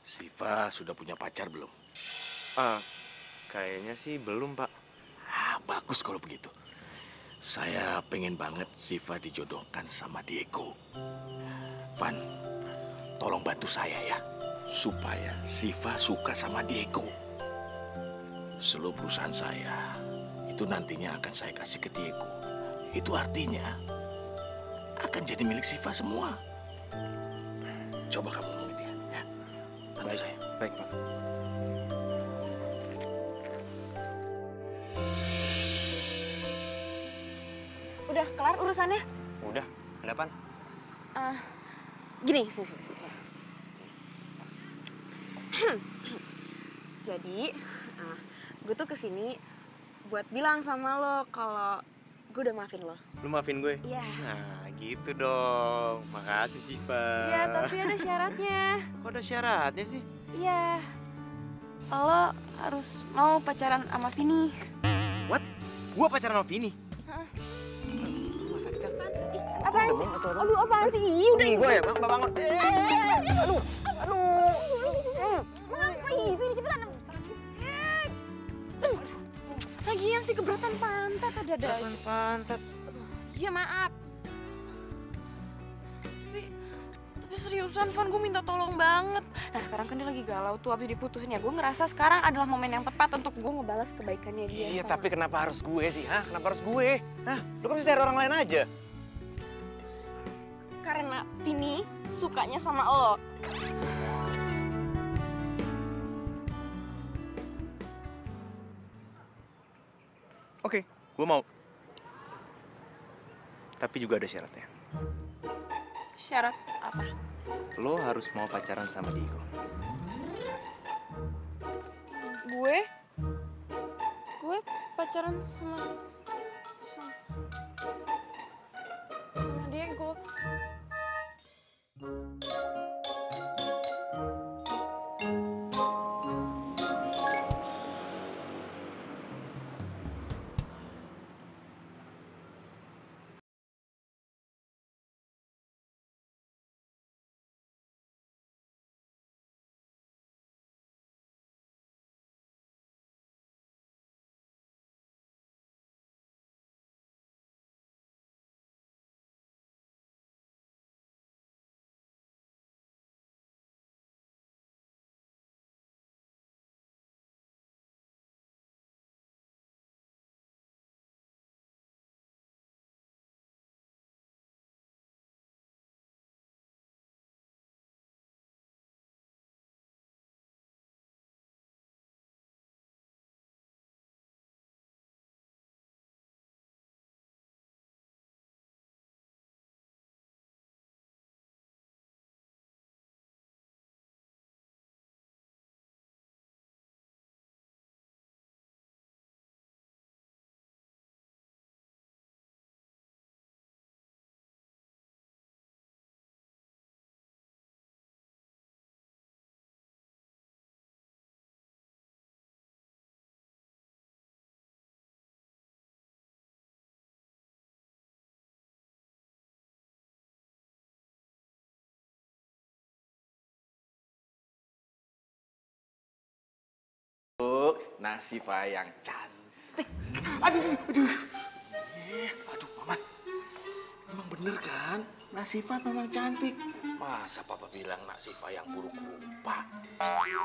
Syifa sudah punya pacar belum? Kayaknya sih belum, Pak. Bagus kalau begitu. Saya pengen banget Syifa dijodohkan sama Diego. Van, tolong bantu saya ya. Supaya Syifa suka sama Diego. seluruh perusahaan saya itu nantinya akan saya kasih ke Diego. Itu artinya akan jadi milik Siva semua. Coba kamu ngomong dia, ya. Bantu saya. Baik, Pak. Udah kelar urusannya? Udah, ada apaan? Gini, sini. Jadi, gue tuh kesini buat bilang sama lo kalau gue udah maafin lo. Lu maafin gue? Iya. Nah, gitu dong. Makasih, Siva. Iya, tapi ada syaratnya. Kok ada syaratnya sih? Iya. Lo harus mau pacaran sama Vini. What? Gua pacaran sama Vini? Gak sakit kan? Apaan sih? Aduh, apaan sih? Ih, udah. Gue ya, Bang, bangun. Aduh. Sini cepetan. Lagian sih keberatan pantat ada. Pantat. Iya, maaf. Tapi seriusan, Van, gue minta tolong banget. Nah, sekarang kan dia lagi galau tuh, abis diputusin ya. Gue ngerasa sekarang adalah momen yang tepat untuk gue ngebalas kebaikannya dia. Iya, tapi kenapa harus gue sih? Hah? Kenapa harus gue? Hah? Lu kan bisa cari orang lain aja. Karena Vini sukanya sama lo. Oke, gue mau. Tapi juga ada syaratnya. Syarat apa? Lo harus mau pacaran sama Diego. Gue pacaran sama Diego. Nah, Siva yang cantik. Aduh. Aduh, Mama. Emang bener kan? Nak Siva memang cantik. Masa Papa bilang Nak Siva yang buruk rupa?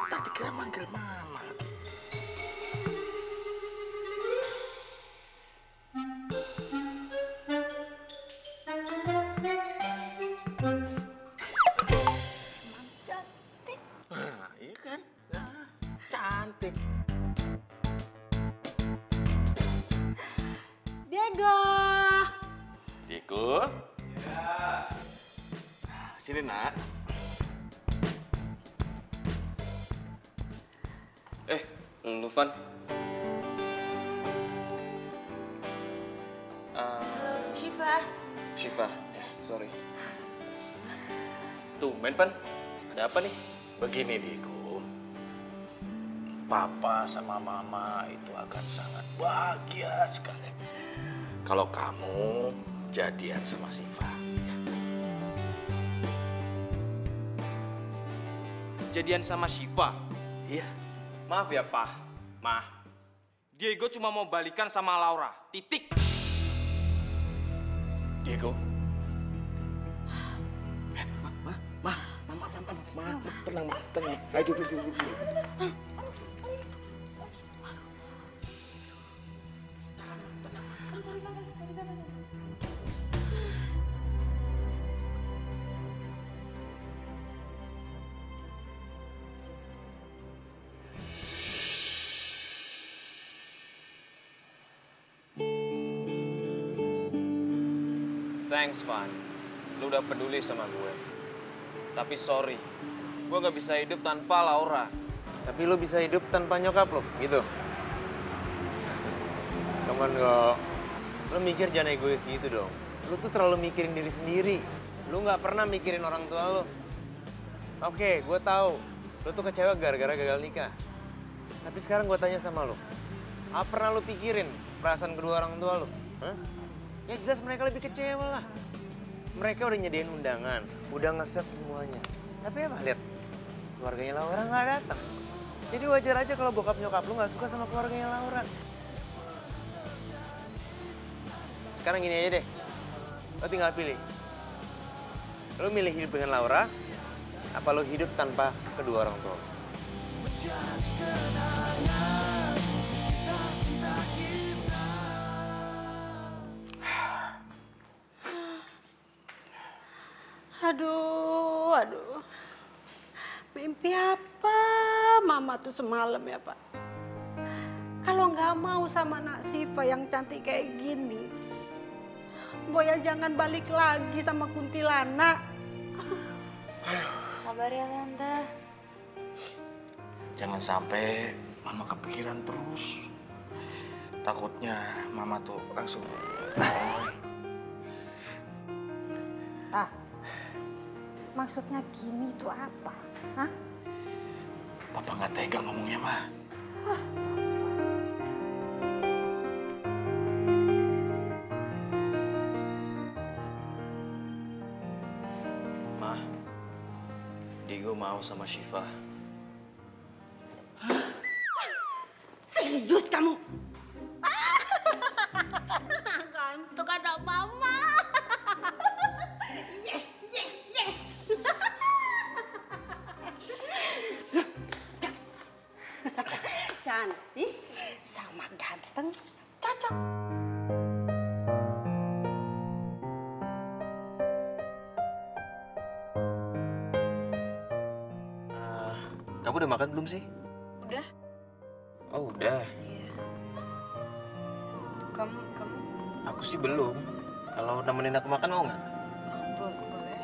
Tadi kira manggil Mama lagi. Cantik. Nah, iya kan? Nah, cantik. Diego. Ya. Sini, Nak. Lu, Van. Halo, Shiva. Ya, sorry. Tumben, Van. Ada apa nih? Begini, Diego. Papa sama Mama itu akan sangat bahagia sekali kalau kamu jadian sama Siva. Jadian sama Shiva? Iya. Maaf ya, Pak. Ma, Diego cuma mau balikan sama Laura. Titik. Diego. Ma, tenang, Ma. Ayo, duduk. Thanks, Van. Lu udah peduli sama gue. Tapi sorry, gue gak bisa hidup tanpa Laura. Tapi lu bisa hidup tanpa nyokap lo, gitu? Come on, Go. Lu mikir jangan egois gitu dong. Lu tuh terlalu mikirin diri sendiri. Lu nggak pernah mikirin orang tua lu. Oke, gue tahu. Lu tuh kecewa gara-gara gagal nikah. Tapi sekarang gue tanya sama lu. Apa pernah lu pikirin perasaan kedua orang tua lu? Hah? Ya jelas mereka lebih kecewa lah. Mereka udah nyediain undangan, udah ngeset semuanya. Tapi apa, lihat. Keluarganya Laura nggak datang. Jadi wajar aja kalau bokap nyokap lu nggak suka sama keluarganya Laura. Sekarang gini aja deh, lo tinggal pilih. Lo milih hidup dengan Laura, apa lo hidup tanpa kedua orang tua? Aduh. Mimpi apa Mama tuh semalam ya, Pak? Kalau nggak mau sama Nak Siva yang cantik kayak gini, Boya jangan balik lagi sama kuntilanak. Sabar ya, Tante. Jangan sampai Mama kepikiran terus. Takutnya Mama tuh langsung... Ah, maksudnya gini tuh apa? Hah? Papa nggak tega ngomongnya, Ma. Ma, Diego mau sama Syifa. Serius kamu? Gantung ada Mama. Yes. Cantik sama ganteng cocok. Kamu udah makan belum sih? Udah? Oh, udah. Iya. Kamu? Aku sih belum. Kalau nemenin aku makan mau nggak? Boleh.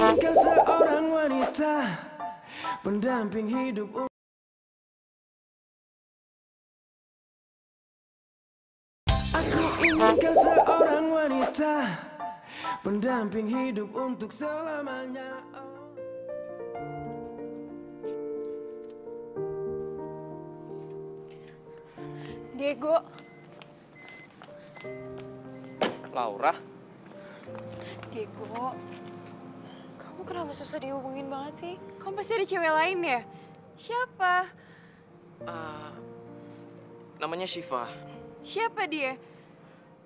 Inginkan seorang wanita pendamping hidup. Aku inginkan seorang wanita pendamping hidup untuk selamanya. Diego. Laura? Diego. Kamu kenapa susah dihubungin banget sih? Kamu pasti ada cewek lain ya? Siapa? Namanya Syifa. Siapa dia?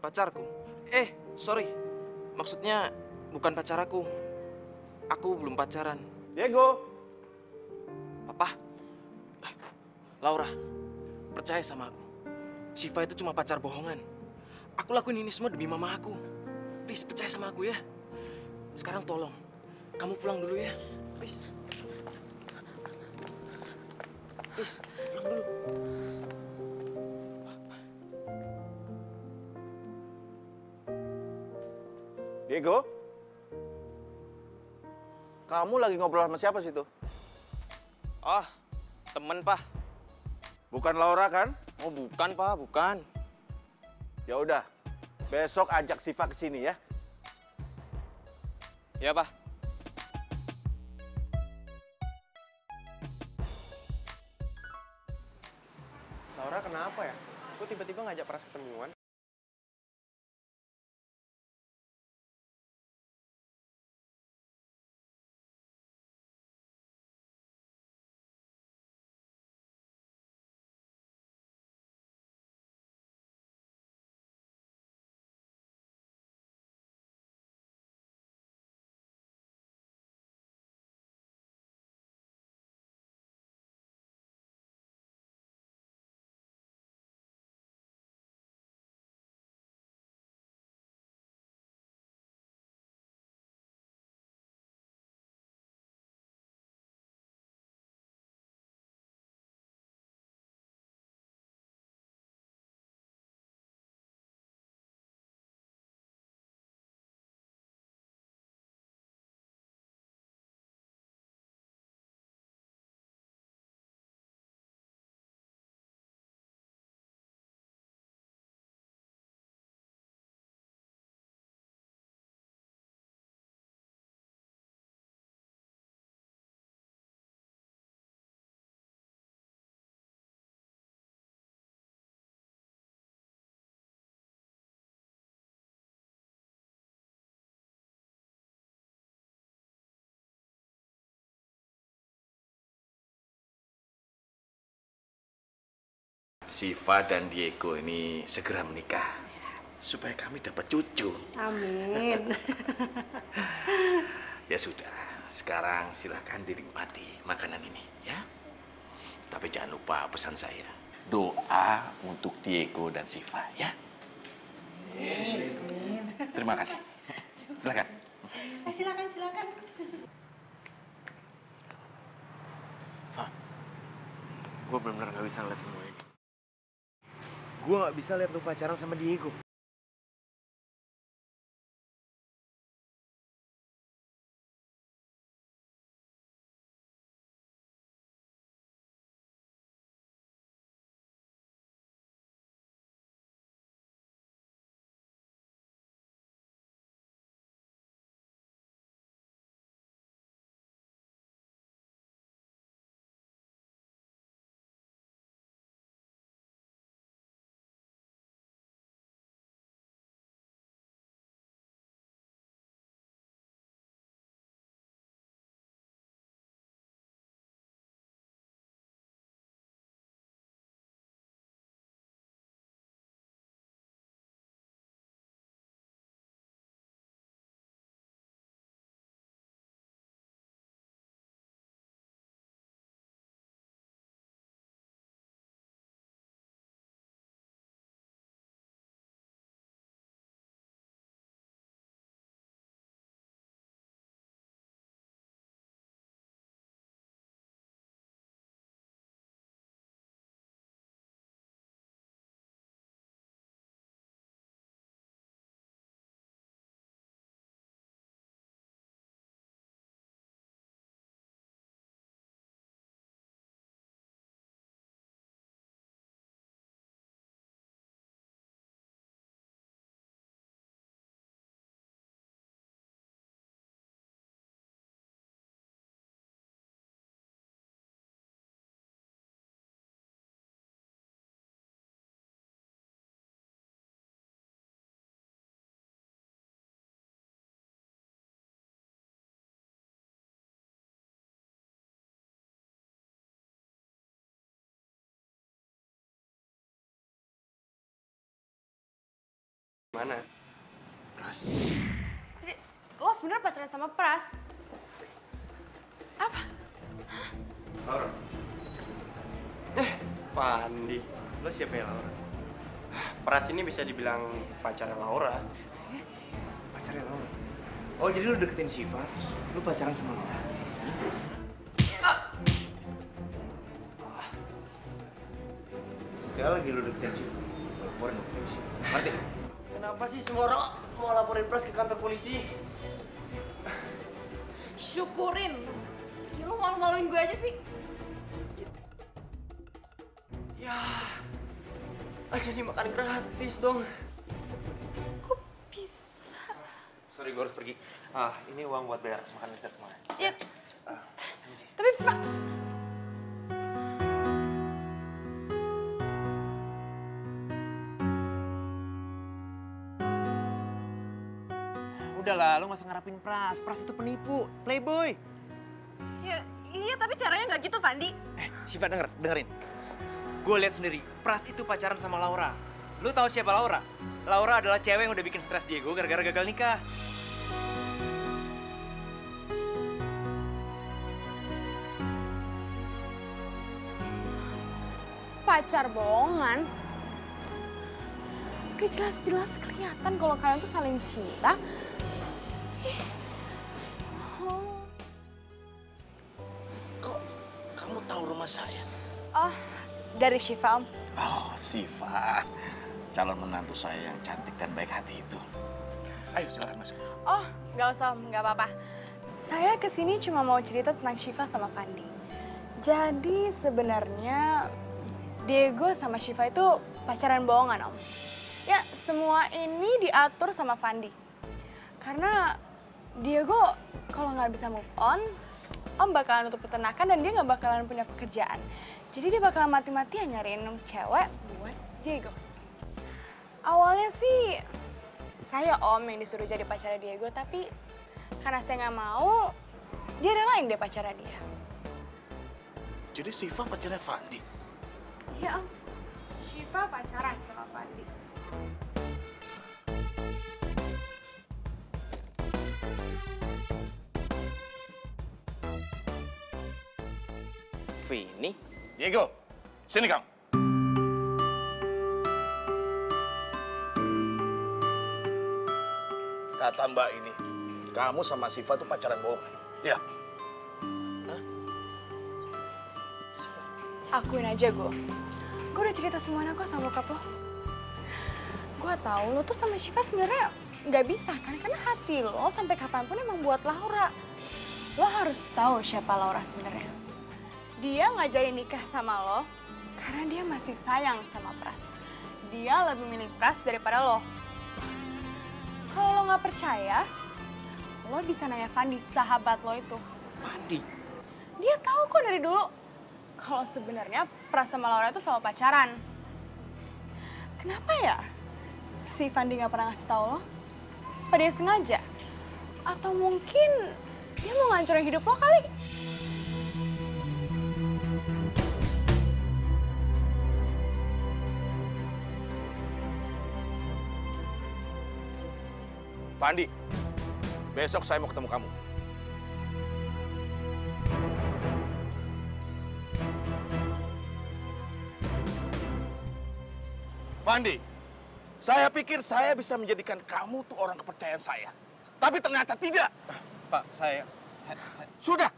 Pacarku. Sorry. Maksudnya bukan pacar aku. Aku belum pacaran. Diego. Papa. Laura, percaya sama aku. Syifa itu cuma pacar bohongan. Aku lakuin ini semua demi mama aku. Please, percaya sama aku ya. Sekarang tolong, kamu pulang dulu ya. Please. Please, pulang dulu. Diego? Kamu lagi ngobrol sama siapa situ? Oh, temen, Pak. Bukan Laura kan? Oh, bukan, Pak, bukan. Ya udah, besok ajak Siva ke sini ya. Ya, Pak. Laura kenapa ya? Kok tiba-tiba ngajak Pras ketemuan? Siva dan Diego ini segera menikah supaya kami dapat cucu. Amin. Ya sudah, sekarang silahkan dinikmati makanan ini ya. Tapi jangan lupa pesan saya, doa untuk Diego dan Siva ya. Amin. Terima kasih. Silakan. Silakan. Gue benar-benar gak bisa ngeliat semua ini. Gue nggak bisa lihat lu pacaran sama Diego. Mana? Pras. Jadi, lo sebenarnya pacaran sama Pras? Apa? Laura. Pandi. Lo siapa ya, Laura? Pras ini bisa dibilang pacarnya Laura. Pacarnya Laura? Oh, jadi lu deketin Siva, terus lu pacaran sama Laura? Sekali lagi lu deketin Siva, lu keluarin dari sini. Ngerti? Kenapa sih semua orang mau laporin Pras ke kantor polisi? Syukurin. Ya lu malu-maluin gue aja sih. Ya, jadi makan gratis dong. Bisa. Sorry, gue harus pergi. Ini uang buat bayar makan kita semua. Ya. Ini sih. Tapi Udahlah, lu gak usah ngarapin Pras. Pras itu penipu, playboy. Ya, iya tapi caranya nggak gitu, Fandi. Syifa dengerin. Gue lihat sendiri, Pras itu pacaran sama Laura. Lu tahu siapa Laura? Laura adalah cewek yang udah bikin stres Diego gara-gara gagal nikah. Pacar bohongan. Udah jelas-jelas kelihatan kalau kalian tuh saling cinta. Kok kamu tahu rumah saya? Oh, dari Syifa, Om. Oh, Syifa. Calon menantu saya yang cantik dan baik hati itu. Ayo, silakan masuk. Oh, nggak usah, Om. Nggak apa-apa. Saya kesini cuma mau cerita tentang Syifa sama Fandi. Jadi sebenarnya Diego sama Syifa itu pacaran bohongan, Om. Ya, semua ini diatur sama Fandi. Karena Diego kalau nggak bisa move on, Om bakalan nutup peternakan dan dia nggak bakalan punya pekerjaan. Jadi dia bakalan mati-matian nyariin cewek buat Diego. Awalnya sih saya Om yang disuruh jadi pacarnya Diego, tapi karena saya nggak mau, dia relain deh pacarnya dia. Jadi Syifa pacarnya Fandi? Iya, Om. Syifa pacaran sama Fandi. Vini? Diego, sini kamu. Kata Mbak ini, kamu sama Syifa tuh pacaran bohongan. Ya. Akuin aja gue. Gue udah cerita semuanya kok sama bokap lo. Gue tahu lo tuh sama Syifa sebenarnya nggak bisa kan? Karena hati lo sampai kapanpun emang buat Laura. Lo harus tahu siapa Laura sebenarnya. Dia ngajarin nikah sama lo karena dia masih sayang sama Pras. Dia lebih milih Pras daripada lo. Kalau lo nggak percaya, lo bisa nanya Fandi, sahabat lo itu. Fandi? Dia tahu kok dari dulu kalau sebenarnya Pras sama Laura itu selalu pacaran. Kenapa ya si Fandi nggak pernah ngasih tahu lo? Apa dia sengaja? Atau mungkin dia mau ngancurin hidup lo kali? Fandi, besok saya mau ketemu kamu. Fandi, saya pikir saya bisa menjadikan kamu tuh orang kepercayaan saya. Tapi ternyata tidak. Pak, saya... Sudah,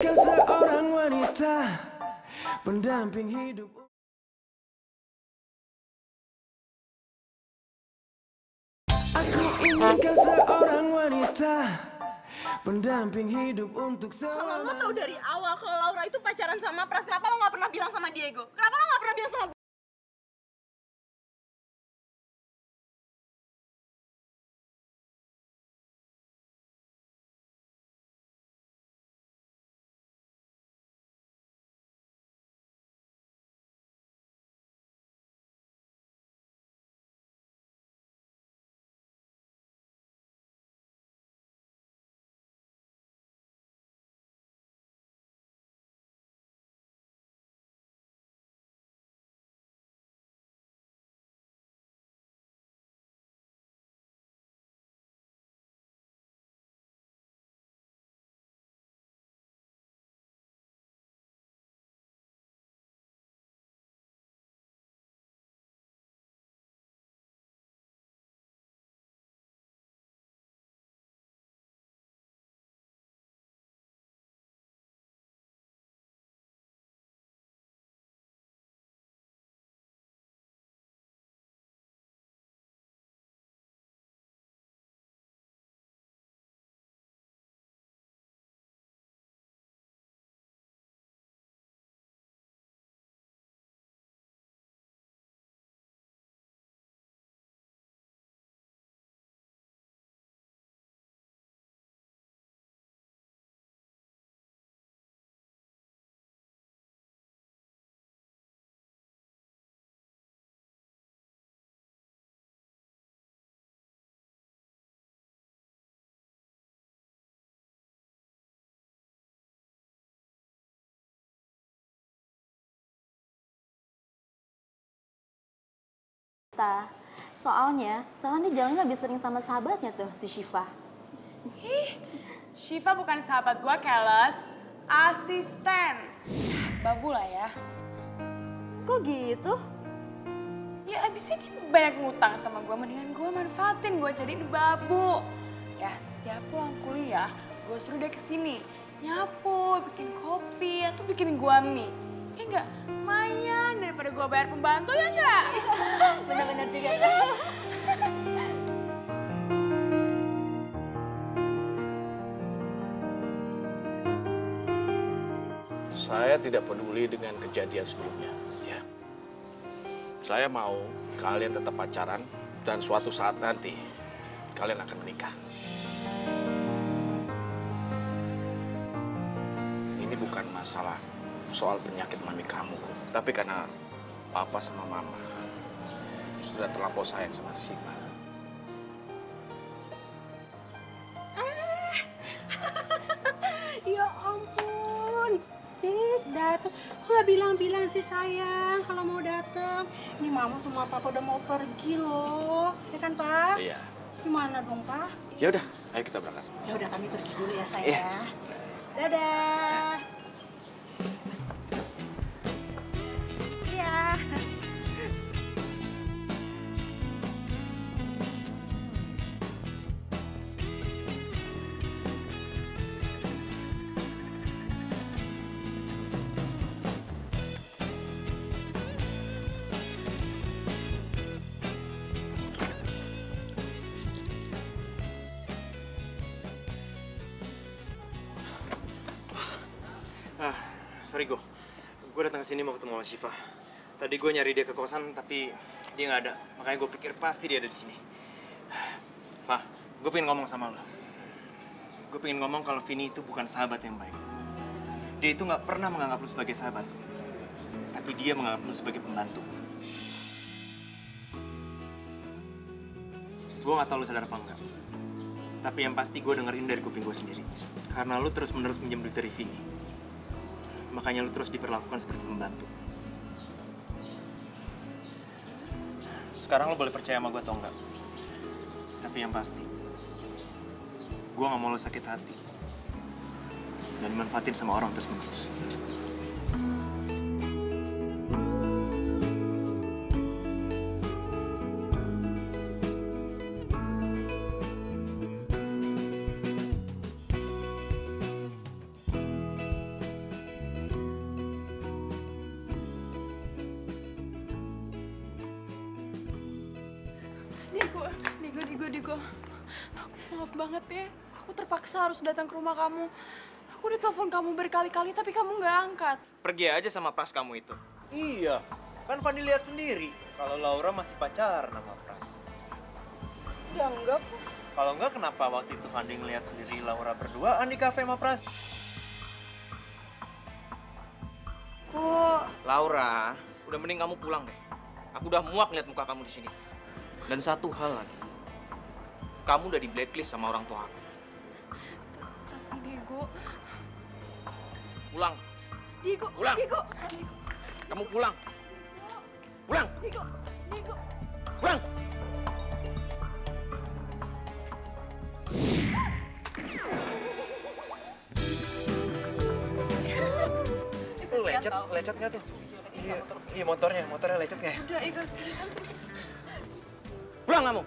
Seorang wanita pendamping hidup. Aku inginkan seorang wanita pendamping hidup untuk Kalau lo tahu dari awal kalau Laura itu pacaran sama Pras, kenapa lo nggak pernah bilang sama Diego? Kenapa lo nggak pernah bilang sama gue? wanita. Soalnya, sekarang dia jalannya lebih sering sama sahabatnya tuh, si Syifa. Ih, Syifa bukan sahabat gue, Keles. Asisten. Babu lah ya. Kok gitu? Ya abisnya dia banyak ngutang sama gue, mendingan gue manfaatin, gue jadiin babu. Ya setiap pulang kuliah, gue suruh dia kesini. Nyapu, bikin kopi, atau bikin gue mie. Ya enggak, lumayan daripada gue bayar pembantu ya enggak? Bener-bener juga. Saya tidak peduli dengan kejadian sebelumnya, ya. Saya mau kalian tetap pacaran dan suatu saat nanti kalian akan menikah. Ini bukan masalah soal penyakit mami kamu, tapi karena papa sama mama sudah terlampau sayang sama Syifa. Ya ampun, datang. Kok nggak bilang-bilang sih sayang kalau mau datang? Ini mama sama papa udah mau pergi loh, ya kan Pak? Iya. Gimana dong Pak? Ya udah, ayo kita berangkat. Ya udah kami pergi dulu ya sayang. Iya. Dadah. Iya. Sorry gue datang ke sini mau ketemu sama Syifa. Tadi gue nyari dia ke kosan tapi dia nggak ada. Makanya gue pikir pasti dia ada di sini. Fa, gue pengen ngomong sama lo. Gue pengen ngomong kalau Vini itu bukan sahabat yang baik. Dia itu nggak pernah menganggap lo sebagai sahabat, tapi dia menganggap lo sebagai pembantu. Gue nggak tahu lo sadar apa enggak. Tapi yang pasti gue dengerin dari kuping gue sendiri. Karena lo terus-menerus minjem duit dari Vini. Makanya lu terus diperlakukan seperti pembantu. Sekarang lu boleh percaya sama gue atau enggak. Tapi yang pasti, gue gak mau lu sakit hati. Dan dimanfaatin sama orang terus-menerus. Digo. Maaf banget ya, aku terpaksa harus datang ke rumah kamu. Aku udah telepon kamu berkali-kali, tapi kamu nggak angkat. Pergi aja sama Pras kamu itu. Iya, kan Fanny lihat sendiri kalau Laura masih pacaran sama Pras. Ya enggak kok. Kalau enggak, kenapa waktu itu Fanny ngeliat sendiri Laura berduaan di kafe sama Pras? Laura, udah mending kamu pulang deh. Aku udah muak lihat muka kamu di sini. Dan satu hal lagi. Kamu udah di blacklist sama orang tua aku. Tapi Diego... Pulang. Diego. Pulang. Diego. Kamu pulang. Pulang. Diego. Pulang. Itu lecet nggak tuh? Iya motornya lecet nggak ya? Udah, kasihan. Pulang kamu.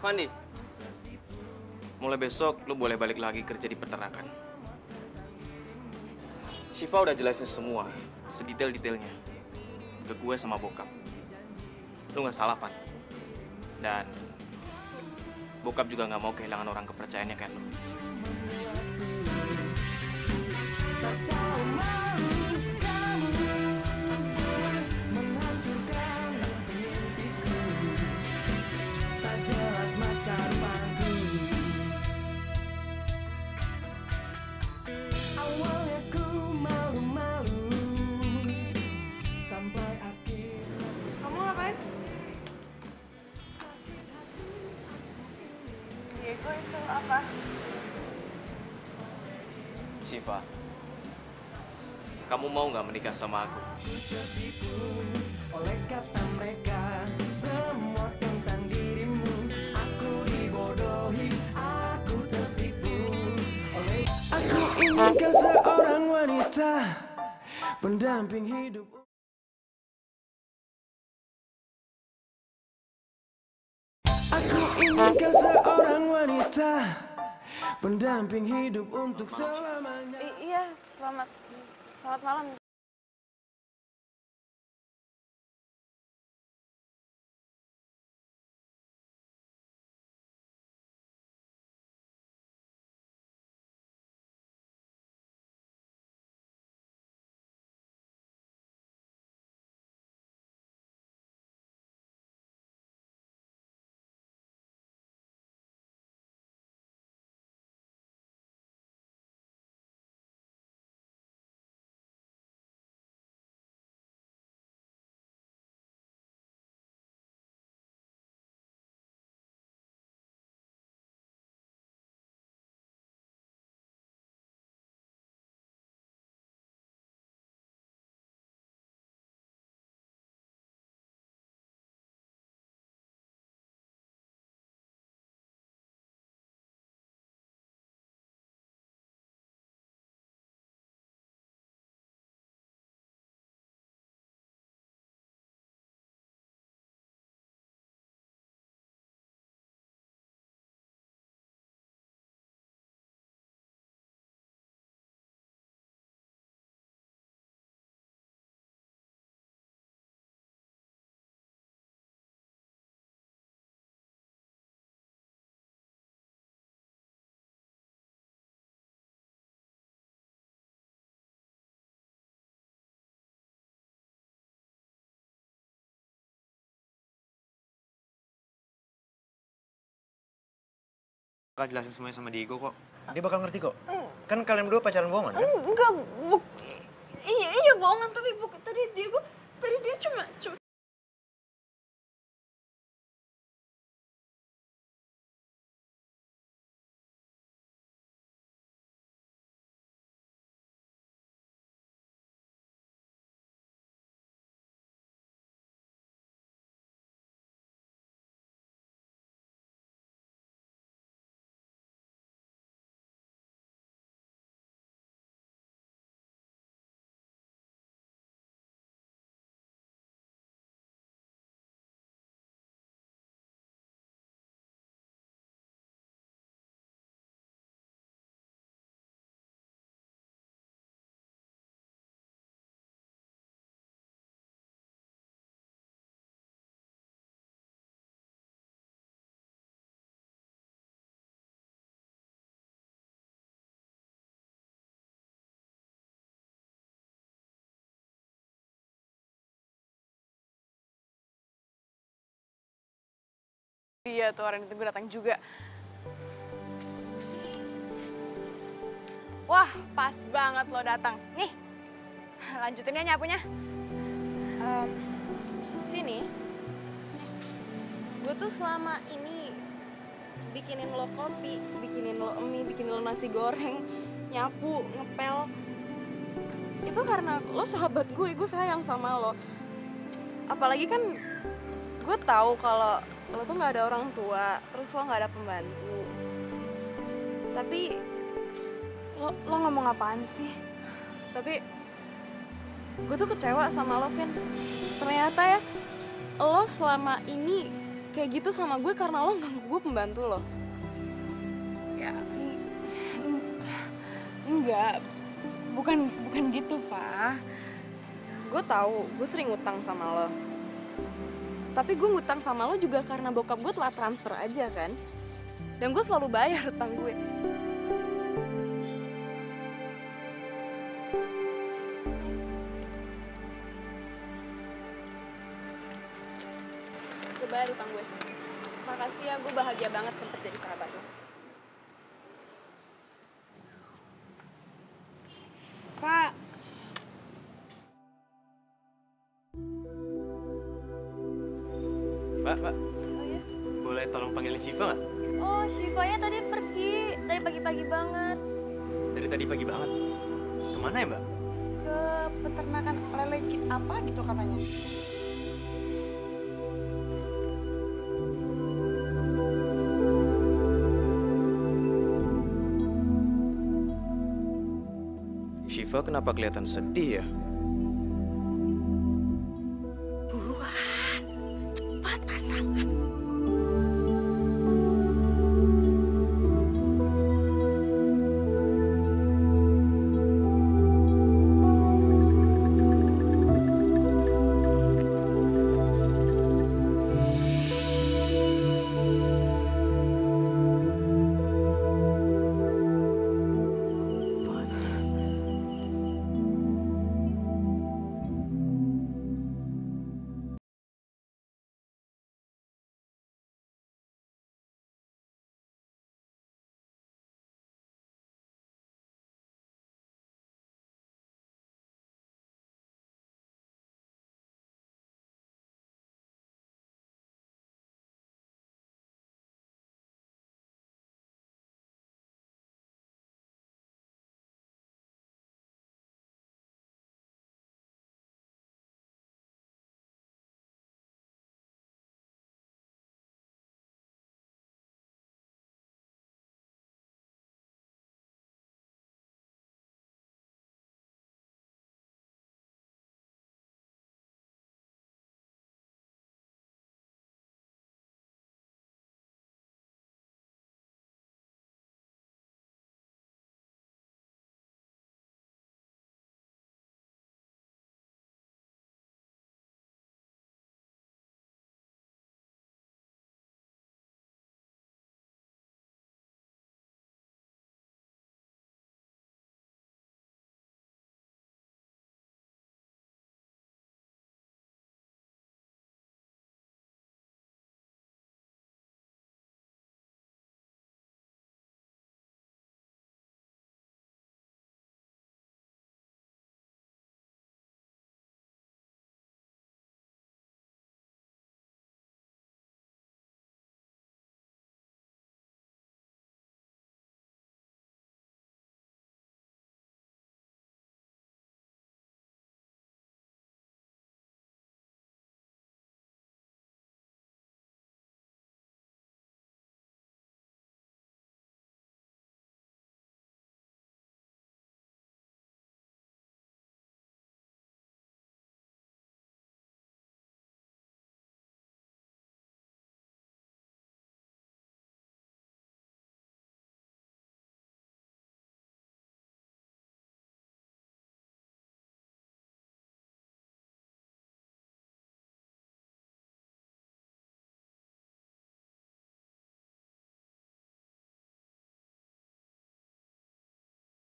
Fandi, mulai besok lu boleh balik lagi kerja di peternakan. Syifa udah jelasin semua, sedetail-detailnya ke gue sama bokap. Lu nggak salah, Fan. Dan bokap juga nggak mau kehilangan orang kepercayaannya kayak lu. Syifa, kamu mau nggak menikah sama aku? Oleh kata mereka, semua tentang dirimu. Aku dibodohi, aku tertipu. Aku inginkan seorang wanita pendamping hidup. Aku inginkan seorang wanita pendamping hidup untuk selamanya. Iya, selamat malam. Bakal jelasin semuanya sama Diego kok. Dia bakal ngerti kok. Kan kalian berdua pacaran bohongan kan? Enggak, iya bohongan, tapi tadi dia cuma iya tuh orang itu gue datang juga. Wah, pas banget lo datang. Nih, lanjutin ya nyapunya. Sini. Gue tuh selama ini bikinin lo kopi, bikinin lo mie, bikinin lo nasi goreng, nyapu, ngepel. Itu karena lo sahabat gue sayang sama lo. Apalagi kan gue tahu kalau lo tuh nggak ada orang tua, terus lo nggak ada pembantu. Tapi lo ngomong apaan sih? Tapi gue tuh kecewa sama lo, Vin. Ternyata ya, lo selama ini kayak gitu sama gue karena lo nganggep gue pembantu lo. Ya, enggak, bukan gitu, Pak. Gue tahu, gue sering utang sama lo. Tapi gue ngutang sama lo juga karena bokap gue telah transfer aja kan. Dan gue selalu bayar utang gue. Gue bayar utang gue. Makasih ya, gue bahagia banget sempet jadi sahabat lo. Pak. Mbak. Oh iya? Boleh tolong panggilin Syifa nggak? Oh, Syifanya tadi pergi. Tadi pagi-pagi banget. Dari tadi pagi banget. Kemana ya, Mbak? Ke peternakan lele apa gitu katanya. Syifa kenapa kelihatan sedih ya? Buruan, cepat pasangan.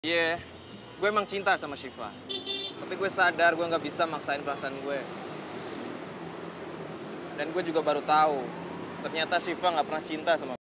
Iya, gue emang cinta sama Syifa. Tapi gue sadar gue nggak bisa maksain perasaan gue. Dan gue juga baru tahu, ternyata Syifa nggak pernah cinta sama gue.